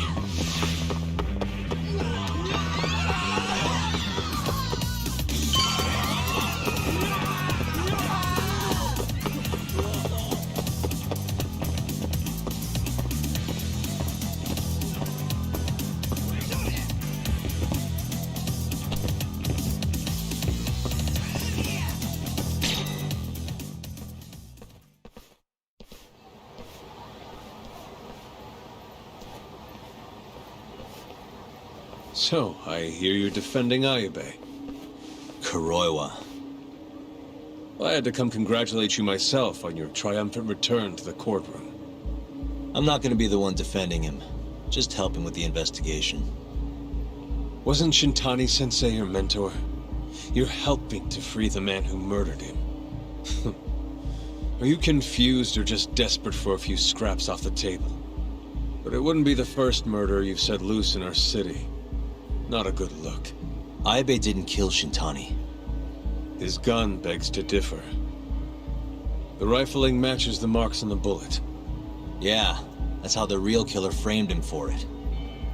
So, I hear you're defending Ayube. Kuroiwa. I had to come congratulate you myself on your triumphant return to the courtroom. I'm not gonna be the one defending him. Just helping with the investigation. Wasn't Shintani-sensei your mentor? You're helping to free the man who murdered him. Are you confused or just desperate for a few scraps off the table? But it wouldn't be the first murder you've set loose in our city. Not a good look. Ayube didn't kill Shintani. His gun begs to differ. The rifling matches the marks on the bullet. Yeah, that's how the real killer framed him for it.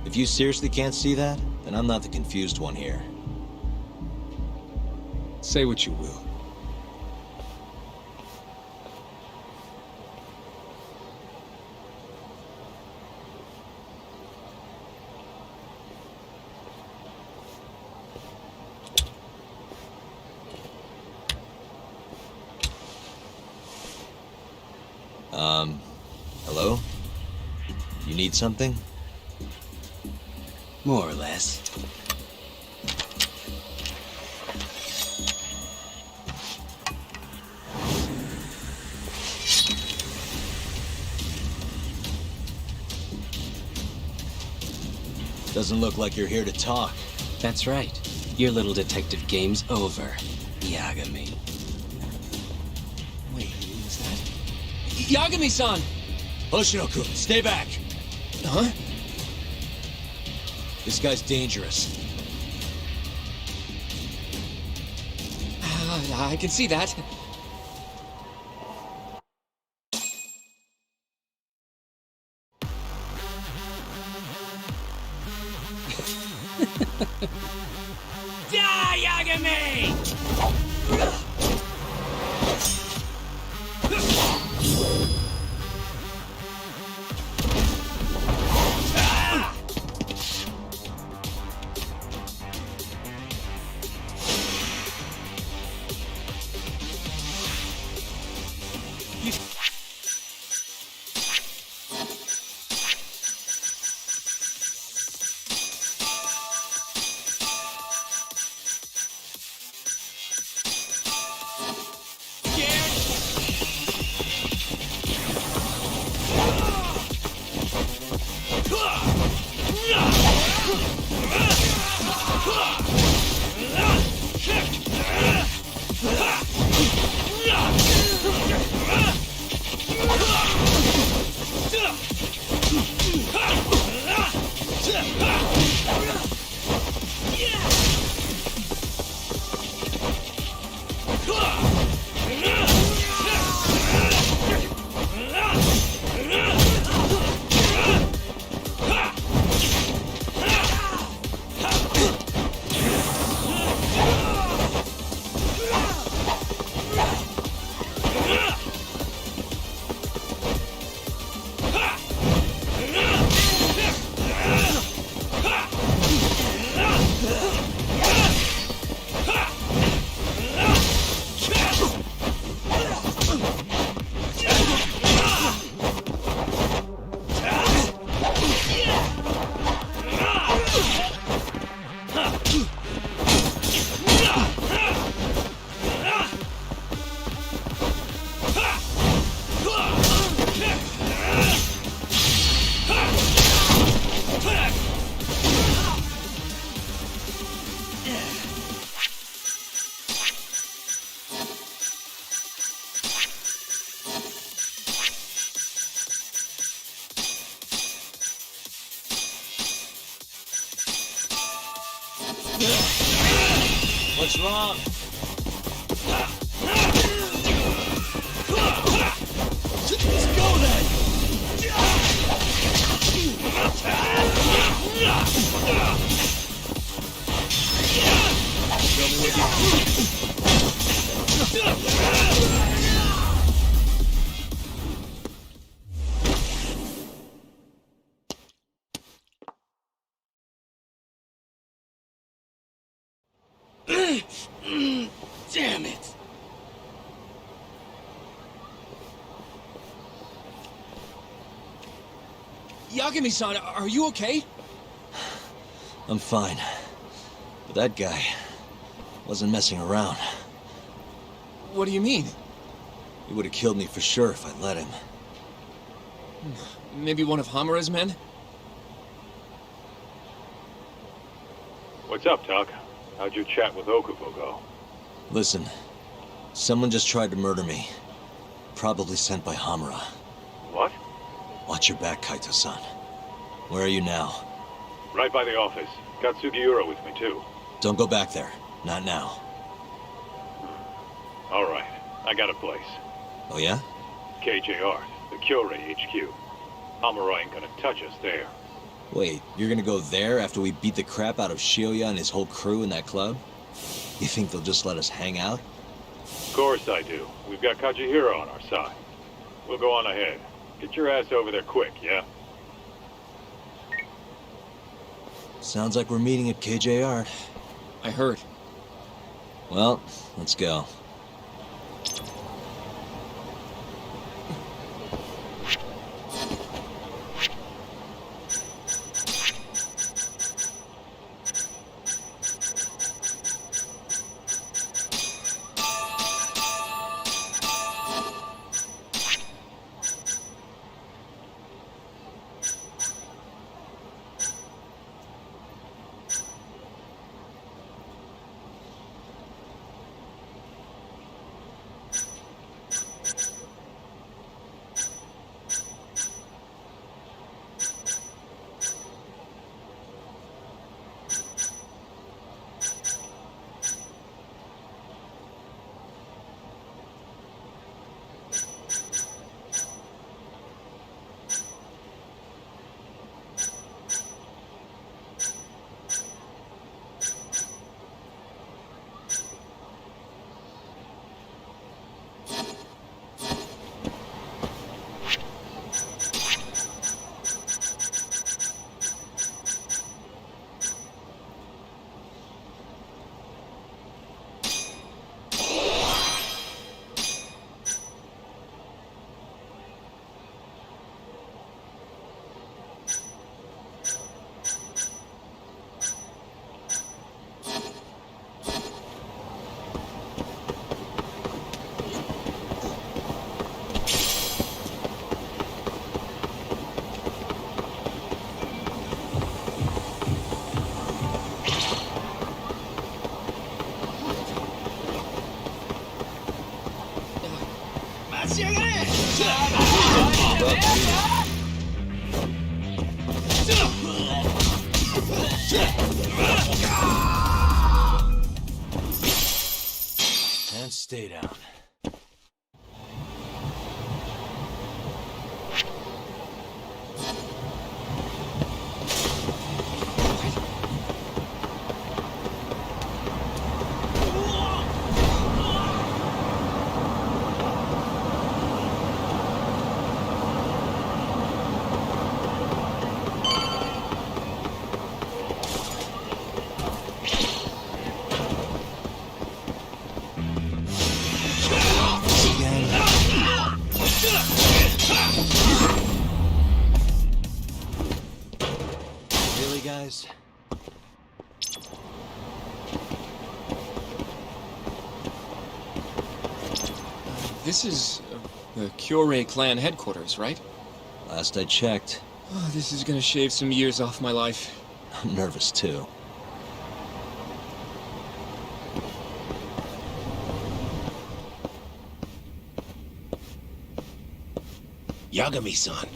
If you seriously can't see that, then I'm not the confused one here. Say what you will. Hello? You need something? More or less. Doesn't look like you're here to talk. That's right. Your little detective game's over, Yagami. Wait, who's that? Yagami-san! Hoshino-kun, stay back! Huh? This guy's dangerous. I can see that. Die, Yagami! What's wrong? Let's go then! Show me what Damn it! Yagami-san, are you okay? I'm fine. But that guy wasn't messing around. What do you mean? He would have killed me for sure if I'd let him. Maybe one of Hamura's men? What's up, Tuck? How'd your chat with Okubo go? Listen, someone just tried to murder me. Probably sent by Hamura. What? Watch your back, Kaito-san. Where are you now? Right by the office. Got Sugiura with me, too. Don't go back there. Not now. All right. I got a place. Oh yeah? KJR, the Kyorei HQ. Hamura ain't gonna touch us there. Wait, you're gonna go there after we beat the crap out of Shioya and his whole crew in that club? You think they'll just let us hang out? Of course I do. We've got Kajihiro on our side. We'll go on ahead. Get your ass over there quick, yeah? Sounds like we're meeting at KJR. I heard. Well, let's go. And stay down. Really, guys? This is the Kyorei clan headquarters, right? Last I checked. Oh, this is gonna shave some years off my life. I'm nervous, too. Yagami-san.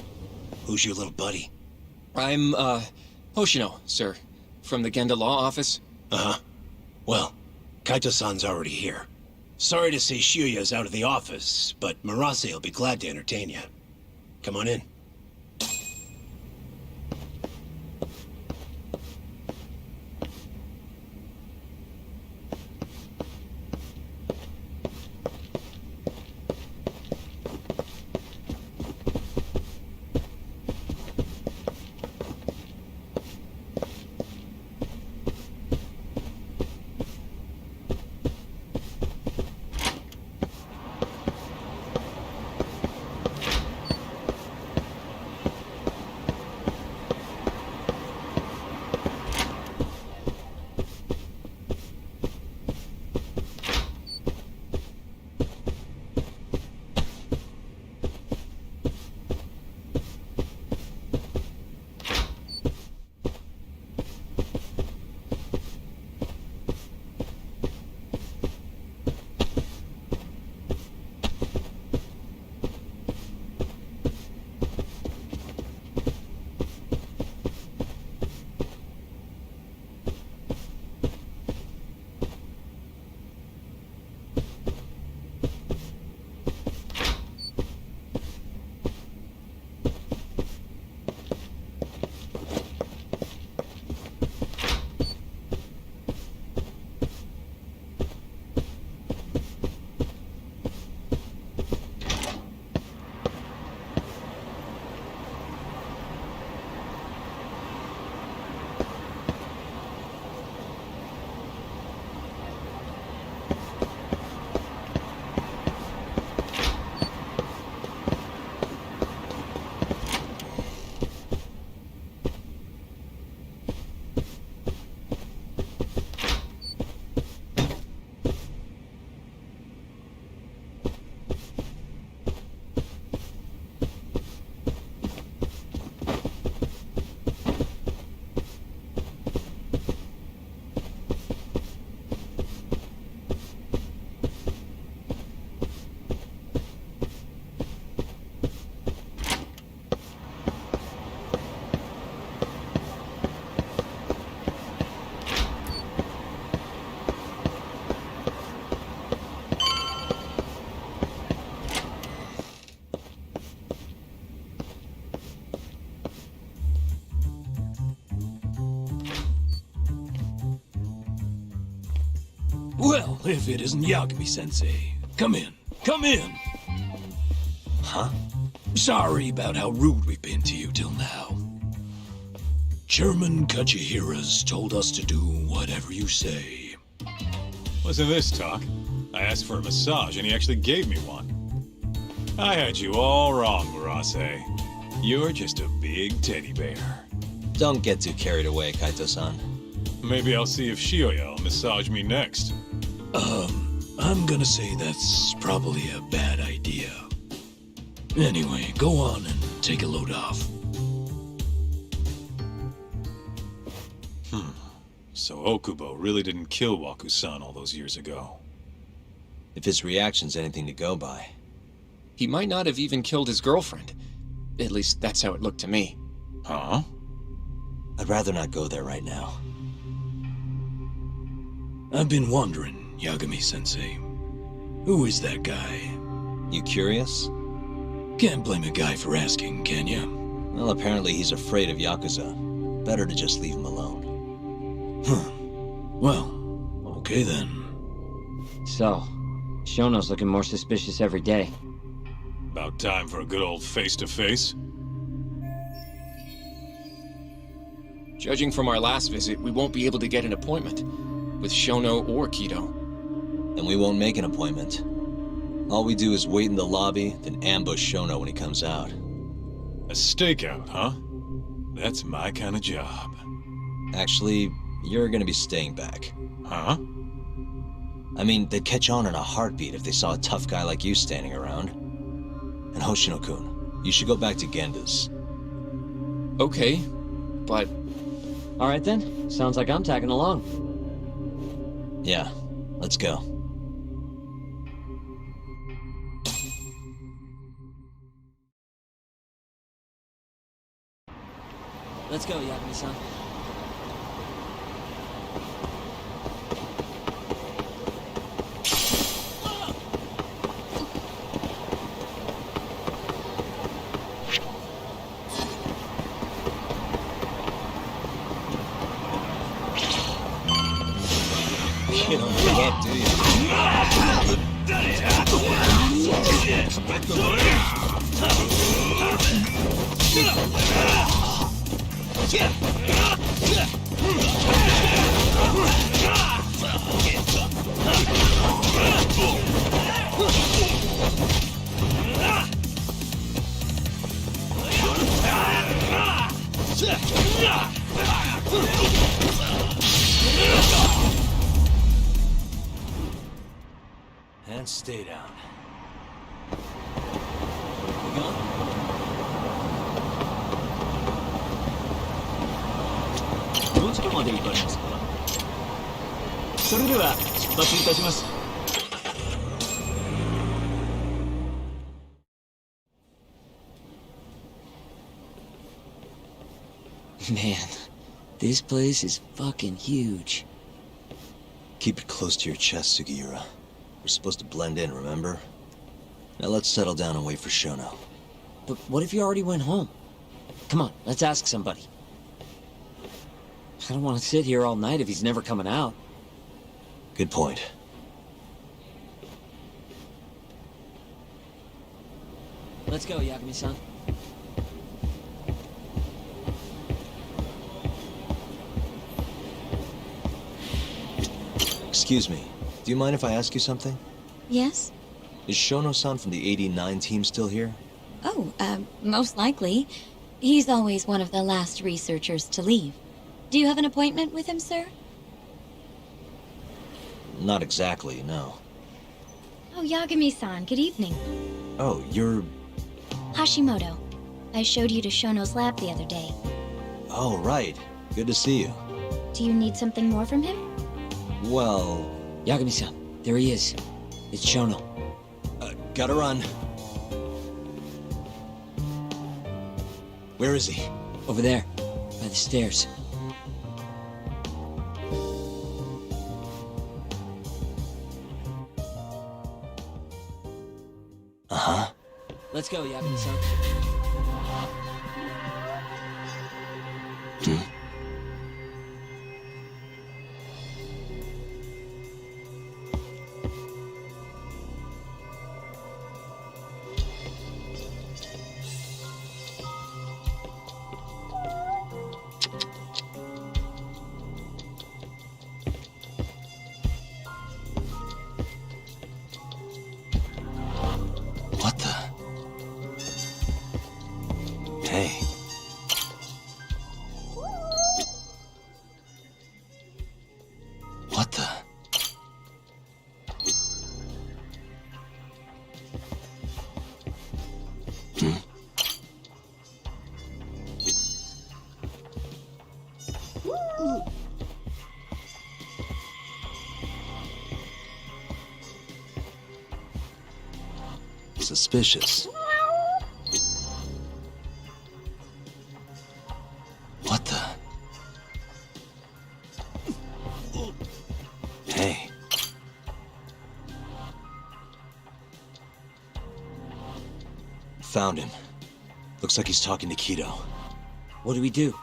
Who's your little buddy? I'm, Hoshino, sir. From the Genda Law Office. Uh-huh. Well, Kaito-san's already here. Sorry to say Shiuya's out of the office, but Murase will be glad to entertain you. Come on in. Well, if it isn't Yagami-sensei. Come in. Come in. Huh? Sorry about how rude we've been to you till now. Chairman Kachihira's told us to do whatever you say. Listen to this, Talk. I asked for a massage, and he actually gave me one. I had you all wrong, Murase. You're just a big teddy bear. Don't get too carried away, Kaito-san. Maybe I'll see if Shiuya will massage me next. I'm gonna say that's probably a bad idea. Anyway, go on and take a load off. So Okubo really didn't kill Waku-san all those years ago. If his reaction's anything to go by. He might not have even killed his girlfriend. At least that's how it looked to me. Huh? I'd rather not go there right now. I've been wondering, Yagami-sensei. Who is that guy? You curious? Can't blame a guy for asking, can ya? Well, apparently he's afraid of Yakuza. Better to just leave him alone. Huh. Well, okay then. So, Shono's looking more suspicious every day. About time for a good old face-to-face. Judging from our last visit, we won't be able to get an appointment with Shono or Kido. And we won't make an appointment. All we do is wait in the lobby, then ambush Shono when he comes out. A stakeout, huh? That's my kind of job. Actually, you're gonna be staying back. Huh? I mean, they'd catch on in a heartbeat if they saw a tough guy like you standing around. And Hoshino-kun, you should go back to Genda's. Okay, but... Alright then, sounds like I'm tagging along. Yeah, let's go. Let's go, Yagami-san. And stay down. Man, this place is fucking huge. Keep it close to your chest, Sugiura. We're supposed to blend in, remember? Now let's settle down and wait for Shono. But what if you already went home? Come on, let's ask somebody. I don't want to sit here all night if he's never coming out. Good point. Let's go, Yagami-san. Excuse me. Do you mind if I ask you something? Yes? Is Shono-san from the 89 team still here? Oh, most likely. He's always one of the last researchers to leave. Do you have an appointment with him, sir? Not exactly, no. Oh, Yagami-san, good evening. Oh, you're... Hashimoto. I showed you to Shono's lab the other day. Oh, right. Good to see you. Do you need something more from him? Well... Yagami-san, there he is. It's Shono. Gotta run. Where is he? Over there, by the stairs. Uh-huh. Let's go, Yagami-san. What the? Hey. What the? Suspicious. What the? Hey. Found him. Looks like he's talking to Kido. What do we do?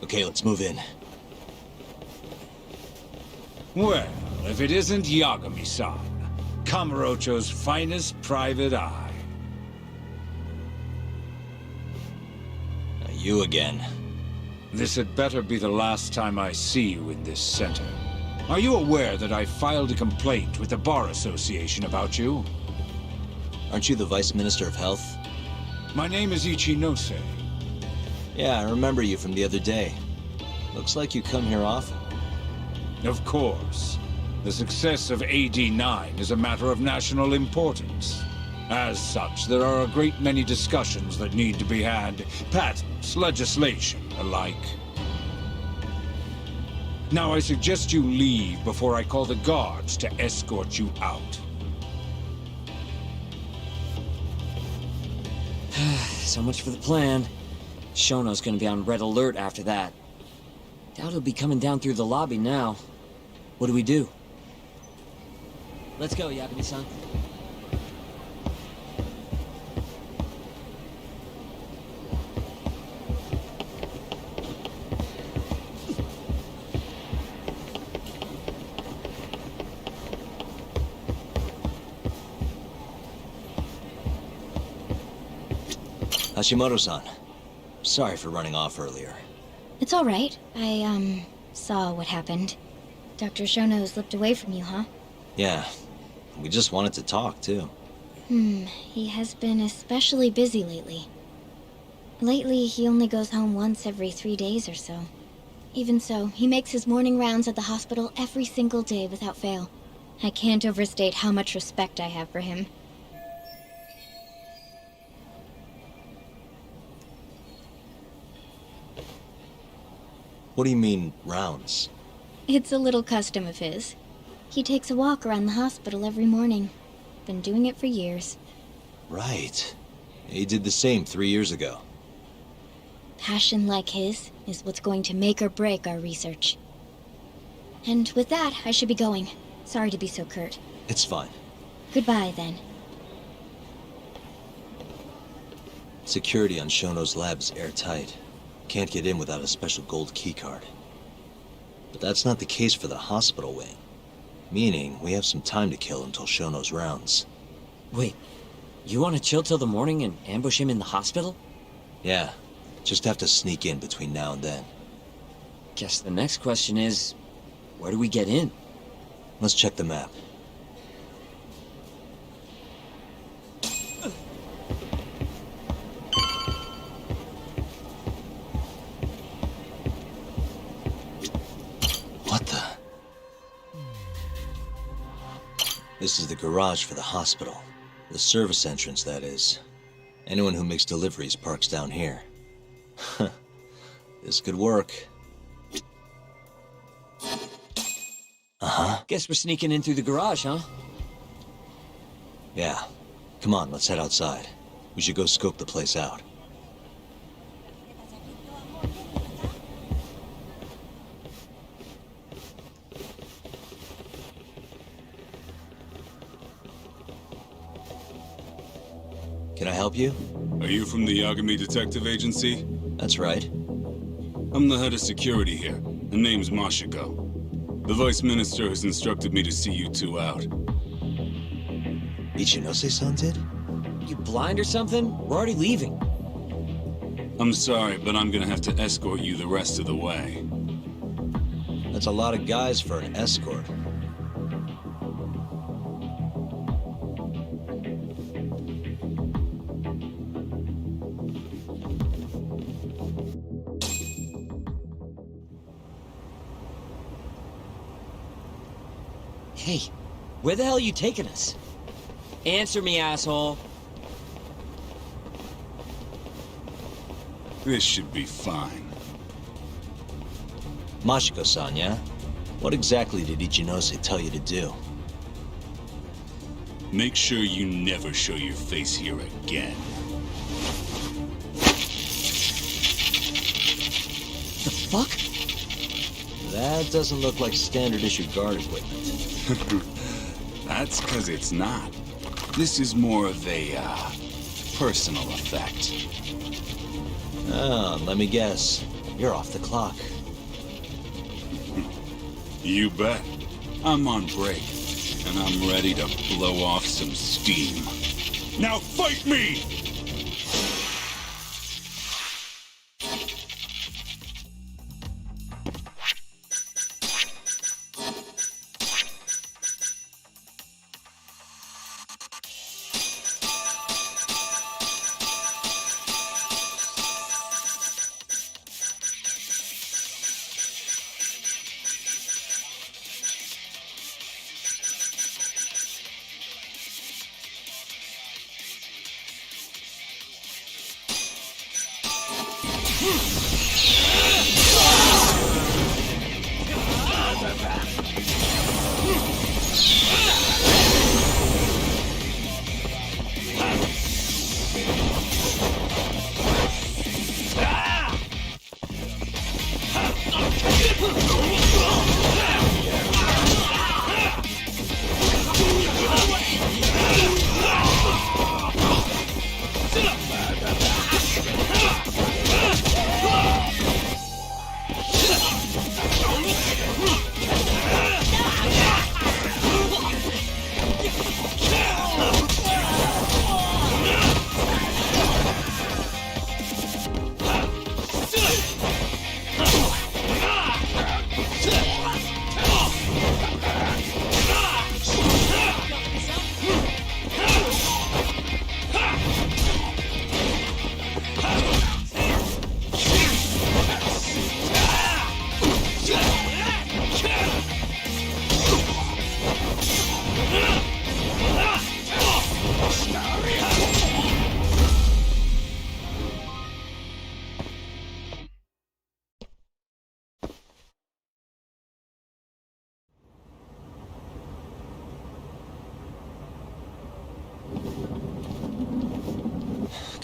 Okay, let's move in. Well, if it isn't Yagami-san, Kamurocho's finest private eye. You again. This had better be the last time I see you in this center. Are you aware that I filed a complaint with the Bar Association about you? Aren't you the Vice Minister of Health? My name is Ichinose. Yeah, I remember you from the other day. Looks like you come here often. Of course. The success of AD-9 is a matter of national importance. As such, there are a great many discussions that need to be had. Patents, legislation, alike. Now I suggest you leave before I call the guards to escort you out. So much for the plan. Shono's gonna be on red alert after that. Doubt he'll be coming down through the lobby now. What do we do? Let's go, Yagami-san. Hashimoto-san, sorry for running off earlier. It's all right. I, saw what happened. Dr. Shono slipped away from you, huh? Yeah, we just wanted to talk, too. He has been especially busy lately. Lately, he only goes home once every 3 days or so. Even so, he makes his morning rounds at the hospital every single day without fail. I can't overstate how much respect I have for him. What do you mean, rounds? It's a little custom of his. He takes a walk around the hospital every morning. Been doing it for years. Right. He did the same 3 years ago. Passion like his is what's going to make or break our research. And with that, I should be going. Sorry to be so curt. It's fine. Goodbye, then. Security on Shono's lab is airtight. Can't get in without a special gold keycard. But that's not the case for the hospital wing. Meaning, we have some time to kill until Shono's rounds. Wait, you want to chill till the morning and ambush him in the hospital? Yeah, just have to sneak in between now and then. Guess the next question is, where do we get in? Let's check the map. What the? This is the garage for the hospital. The service entrance, that is. Anyone who makes deliveries parks down here. This could work. Uh-huh. Guess we're sneaking in through the garage, huh? Yeah. Come on, let's head outside. We should go scope the place out. Can I help you? Are you from the Yagami Detective Agency? That's right. I'm the head of security here. The name's Mashiko. The Vice Minister has instructed me to see you two out. Ichinose-san did? You blind or something? We're already leaving. I'm sorry, but I'm gonna have to escort you the rest of the way. That's a lot of guys for an escort. Hey, where the hell are you taking us? Answer me, asshole. This should be fine. Mashiko-san, yeah? What exactly did Ichinose tell you to do? Make sure you never show your face here again. The fuck? That doesn't look like standard issue guard equipment. That's because it's not. This is more of a, personal effect. Ah, let me guess. You're off the clock. You bet. I'm on break, and I'm ready to blow off some steam. Now fight me!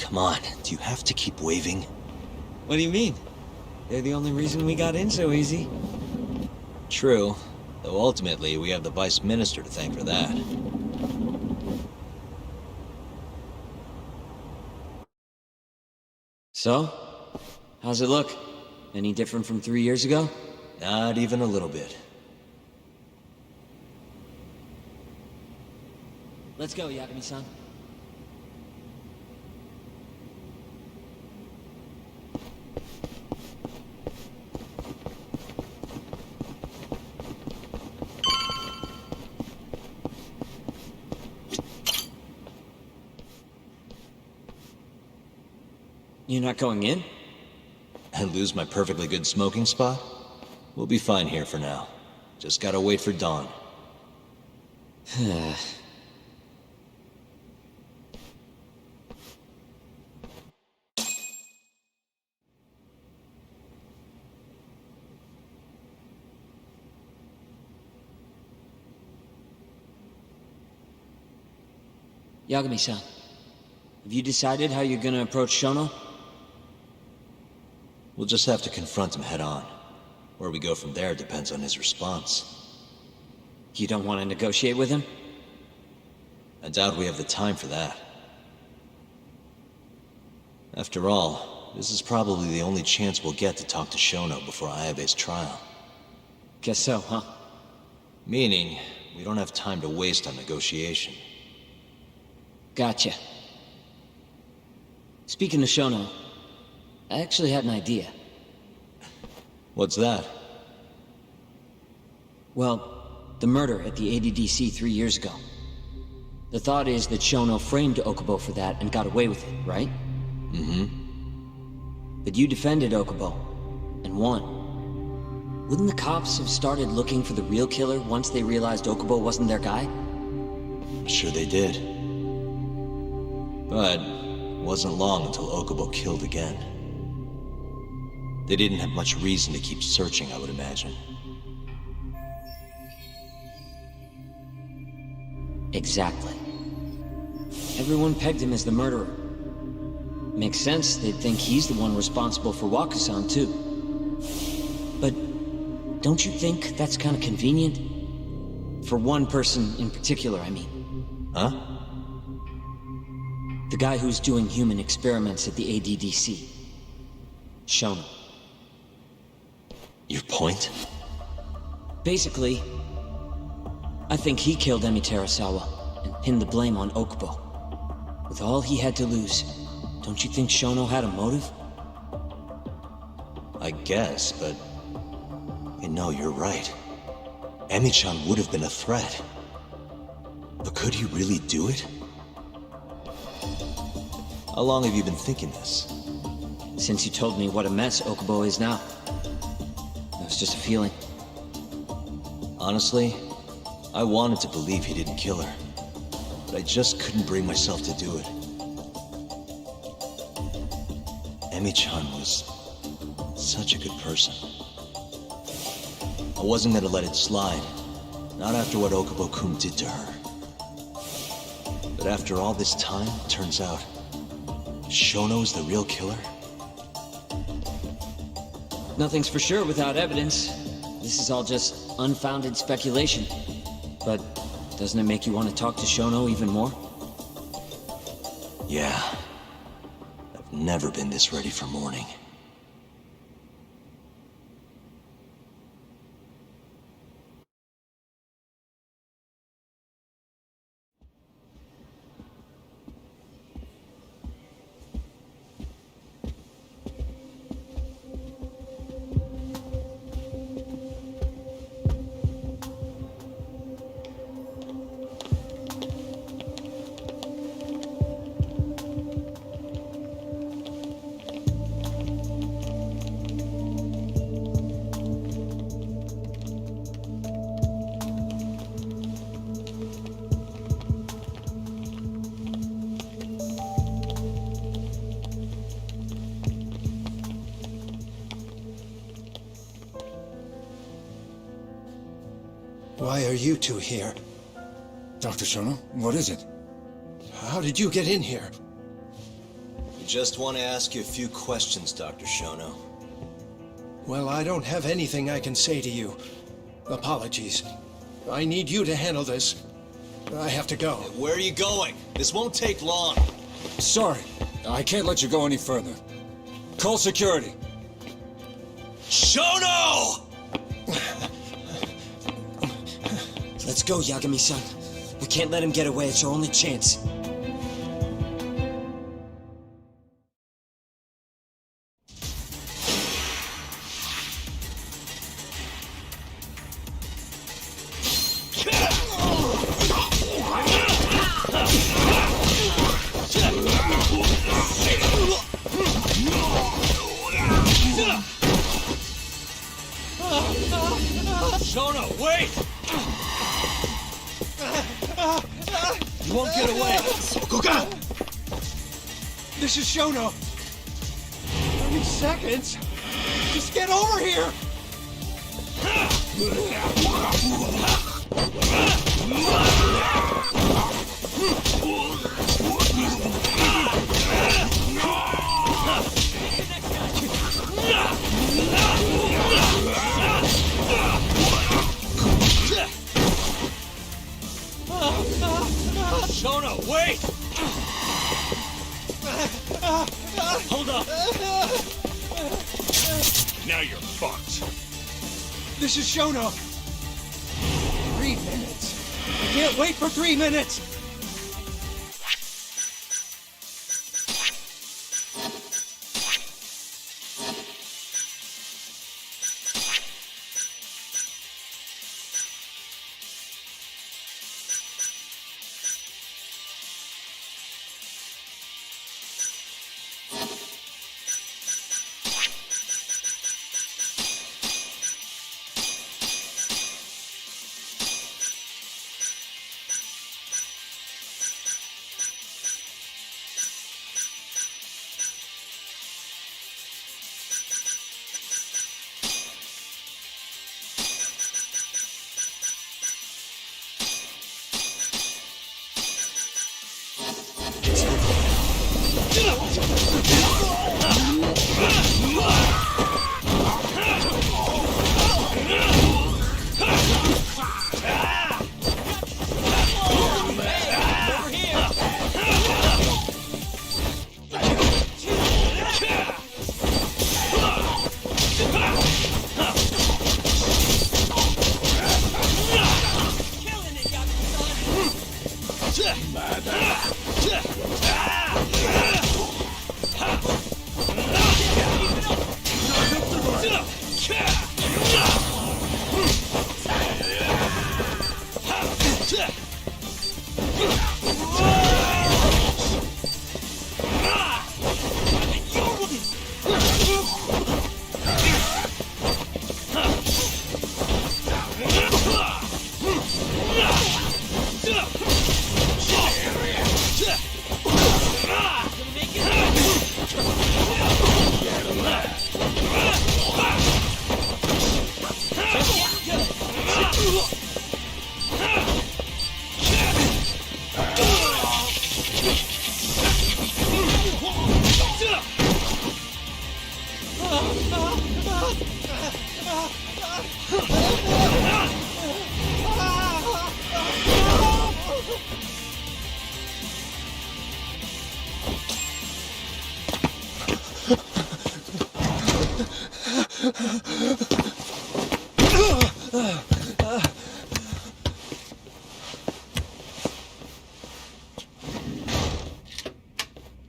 Come on, do you have to keep waving? What do you mean? They're the only reason we got in so easy. True, though ultimately we have the Vice Minister to thank for that. So? How's it look? Any different from 3 years ago? Not even a little bit. Let's go, Yagami-san. You're not going in? And lose my perfectly good smoking spot? We'll be fine here for now. Just gotta wait for dawn. Yagami-san, have you decided how you're gonna approach Shono? We'll just have to confront him head on. Where we go from there depends on his response. You don't want to negotiate with him? I doubt we have the time for that. After all, this is probably the only chance we'll get to talk to Shono before Ayabe's trial. Guess so, huh? Meaning, we don't have time to waste on negotiation. Gotcha. Speaking of Shono, I actually had an idea. What's that? Well, the murder at the ADDC 3 years ago. The thought is that Shono framed Okubo for that and got away with it, right? Mm-hmm. But you defended Okubo, and won. Wouldn't the cops have started looking for the real killer once they realized Okubo wasn't their guy? Sure they did. But it wasn't long until Okubo killed again. They didn't have much reason to keep searching, I would imagine. Exactly. Everyone pegged him as the murderer. Makes sense, they'd think he's the one responsible for Wakusan, too. But don't you think that's kind of convenient? For one person in particular, I mean. Huh? The guy who's doing human experiments at the ADDC. Shono. Your point? Basically, I think he killed Emi Terasawa and pinned the blame on Okubo. With all he had to lose, don't you think Shono had a motive? I guess, but... No, you're right. Emi-chan would have been a threat. But could he really do it? How long have you been thinking this? Since you told me what a mess Okubo is now. It was just a feeling. Honestly, I wanted to believe he didn't kill her. But I just couldn't bring myself to do it. Emi-chan was such a good person. I wasn't gonna let it slide. Not after what Okubo-kun did to her. But after all this time, it turns out Shono's the real killer? Nothing's for sure without evidence. This is all just unfounded speculation. But doesn't it make you want to talk to Shono even more? Yeah. I've never been this ready for morning. Why are you two here? Dr. Shono, what is it? How did you get in here? Just want to ask you a few questions, Dr. Shono. Well, I don't have anything I can say to you. Apologies. I need you to handle this. I have to go. Where are you going? This won't take long. Sorry, I can't let you go any further. Call security. Shono! Let's go, Yagami-san. We can't let him get away. It's our only chance. Shono, wait! You won't get away. Sokoka! This is Shono. 30 seconds. Just get over here. Shono, wait! Hold up! Now you're fucked. This is Shono. 3 minutes. I can't wait for 3 minutes.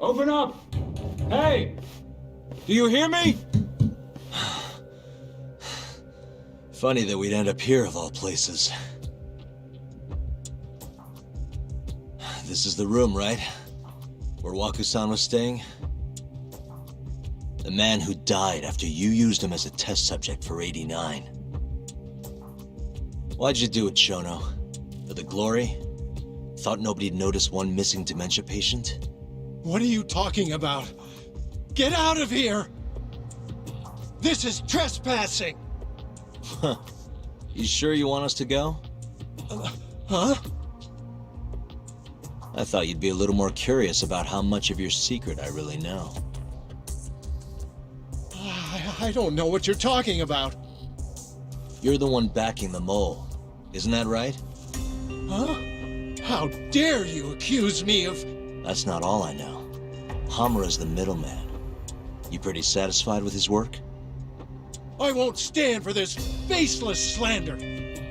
Open up! Hey! Do you hear me? Funny that we'd end up here of all places. This is the room, right? Where Waku-san was staying? The man who died after you used him as a test subject for 89. Why'd you do it, Shono? For the glory? Thought nobody'd notice one missing dementia patient? What are you talking about? Get out of here! This is trespassing! Huh. You sure you want us to go? Huh? I thought you'd be a little more curious about how much of your secret I really know. I don't know what you're talking about. You're the one backing the mole. Isn't that right? Huh? How dare you accuse me of... That's not all I know. Hamura's the middleman. You pretty satisfied with his work? I won't stand for this baseless slander.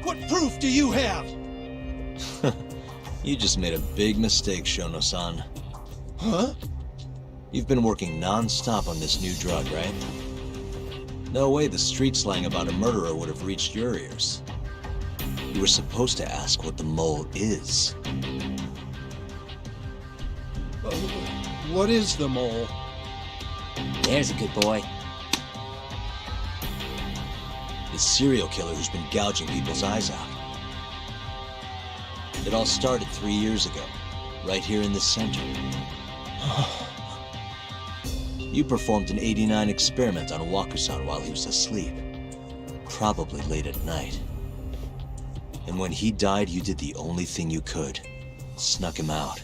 What proof do you have? You just made a big mistake, Shono-san. Huh? You've been working non-stop on this new drug, right? No way the street slang about a murderer would have reached your ears. You were supposed to ask what the mole is. What is the mole? There's a good boy. The serial killer who's been gouging people's eyes out. It all started 3 years ago, right here in the center. You performed an 89 experiment on Waku-san while he was asleep. Probably late at night. And when he died, you did the only thing you could. Snuck him out.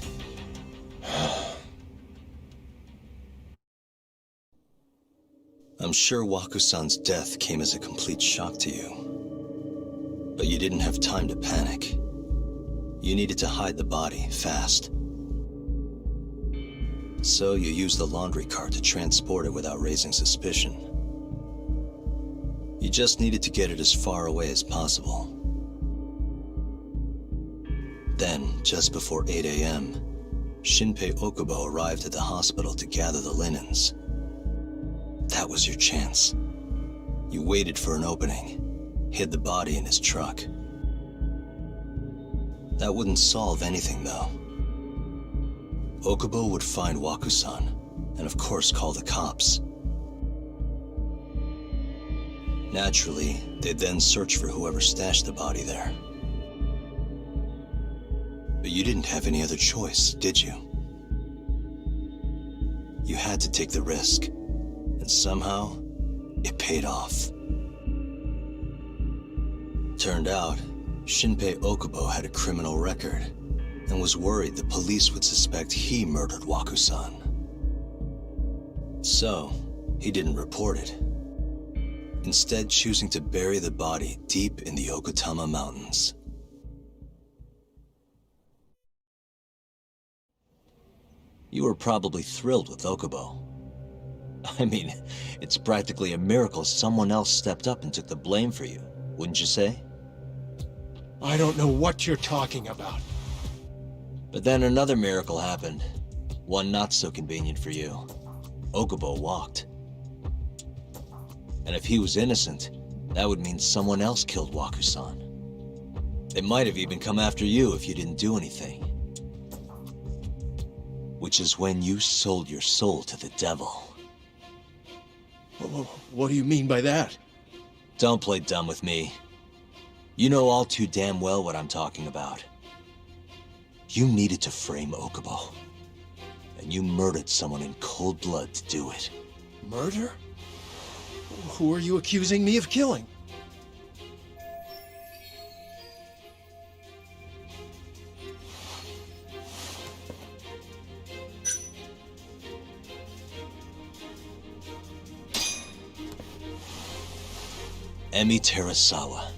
I'm sure Waku-san's death came as a complete shock to you. But you didn't have time to panic. You needed to hide the body, fast. So you used the laundry cart to transport it without raising suspicion. You just needed to get it as far away as possible. Then, just before 8 a.m., Shinpei Okubo arrived at the hospital to gather the linens. That was your chance. You waited for an opening, hid the body in his truck. That wouldn't solve anything, though. Okubo would find Waku-san, and of course call the cops. Naturally, they'd then search for whoever stashed the body there. But you didn't have any other choice, did you? You had to take the risk, and somehow, it paid off. Turned out, Shinpei Okubo had a criminal record, and was worried the police would suspect he murdered Waku-san. So, he didn't report it. Instead, choosing to bury the body deep in the Okutama Mountains. You were probably thrilled with Okubo. I mean, it's practically a miracle someone else stepped up and took the blame for you, wouldn't you say? I don't know what you're talking about. But then another miracle happened. One not so convenient for you. Okubo walked. And if he was innocent, that would mean someone else killed Waku-san. They might have even come after you if you didn't do anything. Which is when you sold your soul to the devil. What do you mean by that? Don't play dumb with me. You know all too damn well what I'm talking about. You needed to frame Okubo. And you murdered someone in cold blood to do it. Murder? Who are you accusing me of killing? Emi Terasawa,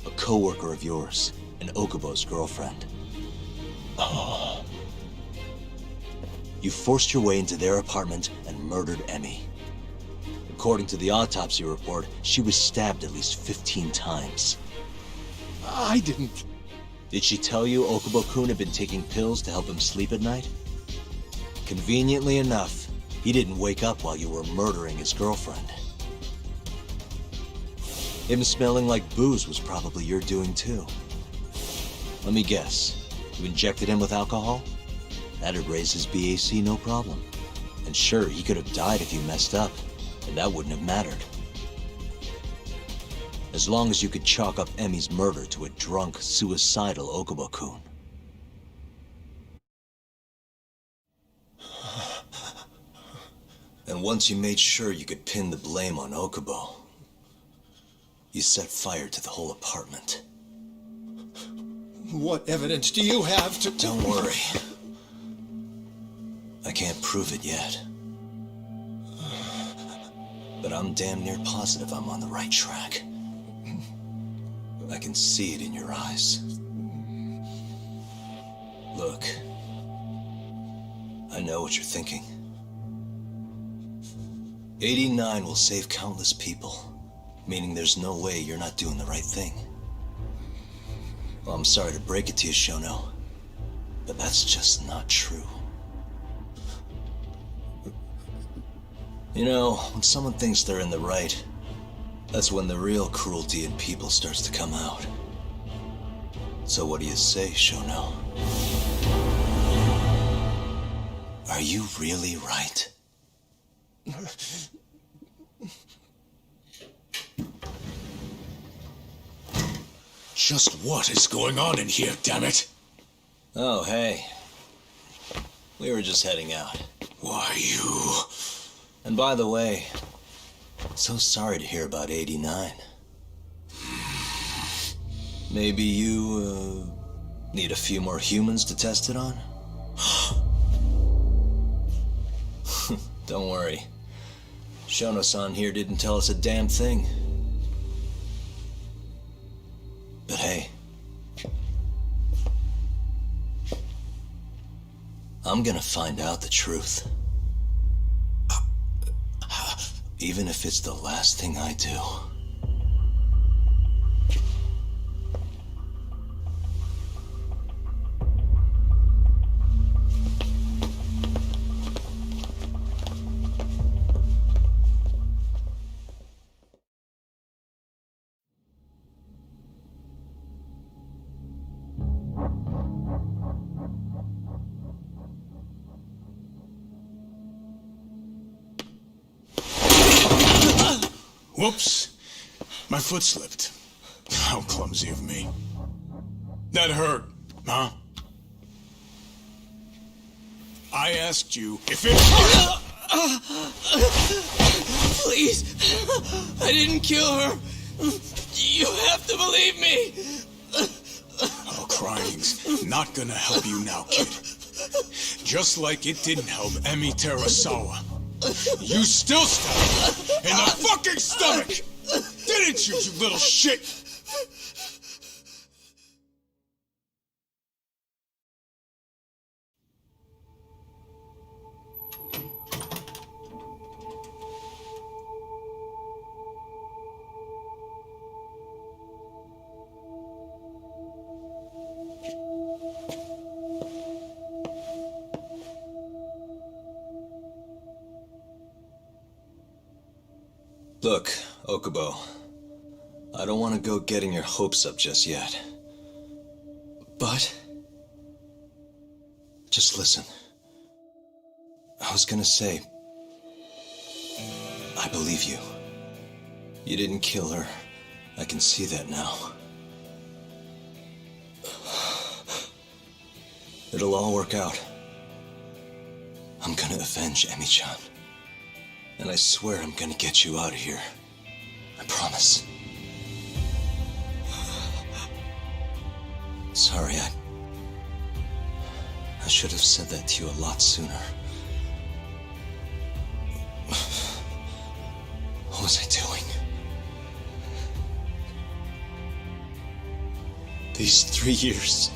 a co-worker of yours, and Okubo's girlfriend. Oh. You forced your way into their apartment and murdered Emi. According to the autopsy report, she was stabbed at least 15 times. I didn't... Did she tell you Okubo-kun had been taking pills to help him sleep at night? Conveniently enough, he didn't wake up while you were murdering his girlfriend. Him smelling like booze was probably your doing too. Let me guess. You injected him with alcohol? That'd raise his BAC no problem. And sure, he could have died if you messed up, and that wouldn't have mattered. As long as you could chalk up Emi's murder to a drunk, suicidal Okubo-kun. And once you made sure you could pin the blame on Okubo, you set fire to the whole apartment. What evidence do you have to... Don't worry. I can't prove it yet. But I'm damn near positive I'm on the right track. I can see it in your eyes. Look, I know what you're thinking. 89 will save countless people, meaning there's no way you're not doing the right thing. Well, I'm sorry to break it to you, Shono, but that's just not true. You know, when someone thinks they're in the right, that's when the real cruelty in people starts to come out. So what do you say, Shono? Are you really right? Just what is going on in here, damn it? Oh, hey. We were just heading out. Why, you... And by the way, so sorry to hear about 89. Maybe you, need a few more humans to test it on? Don't worry. Shono-san here didn't tell us a damn thing. But hey, I'm gonna find out the truth. Even if it's the last thing I do. Whoops. My foot slipped. How clumsy of me. That hurt, huh? I asked you if it hurt. Please, I didn't kill her. You have to believe me. Oh, crying's not gonna help you now, kid. Just like it didn't help Emi Terasawa. You still stabbed her in the fucking stomach! Didn't you, you little shit? Look, Okubo, I don't want to go getting your hopes up just yet. But... just listen. I was gonna say... I believe you. You didn't kill her. I can see that now. It'll all work out. I'm gonna avenge Emi-chan. And I swear I'm gonna get you out of here. I promise. Sorry, I should have said that to you a lot sooner. What was I doing? These 3 years,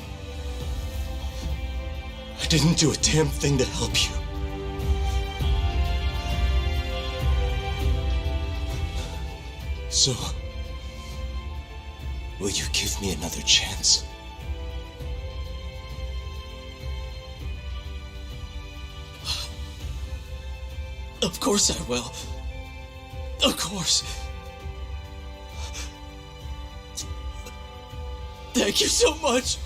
I didn't do a damn thing to help you. So, will you give me another chance? Of course I will. Of course. Thank you so much.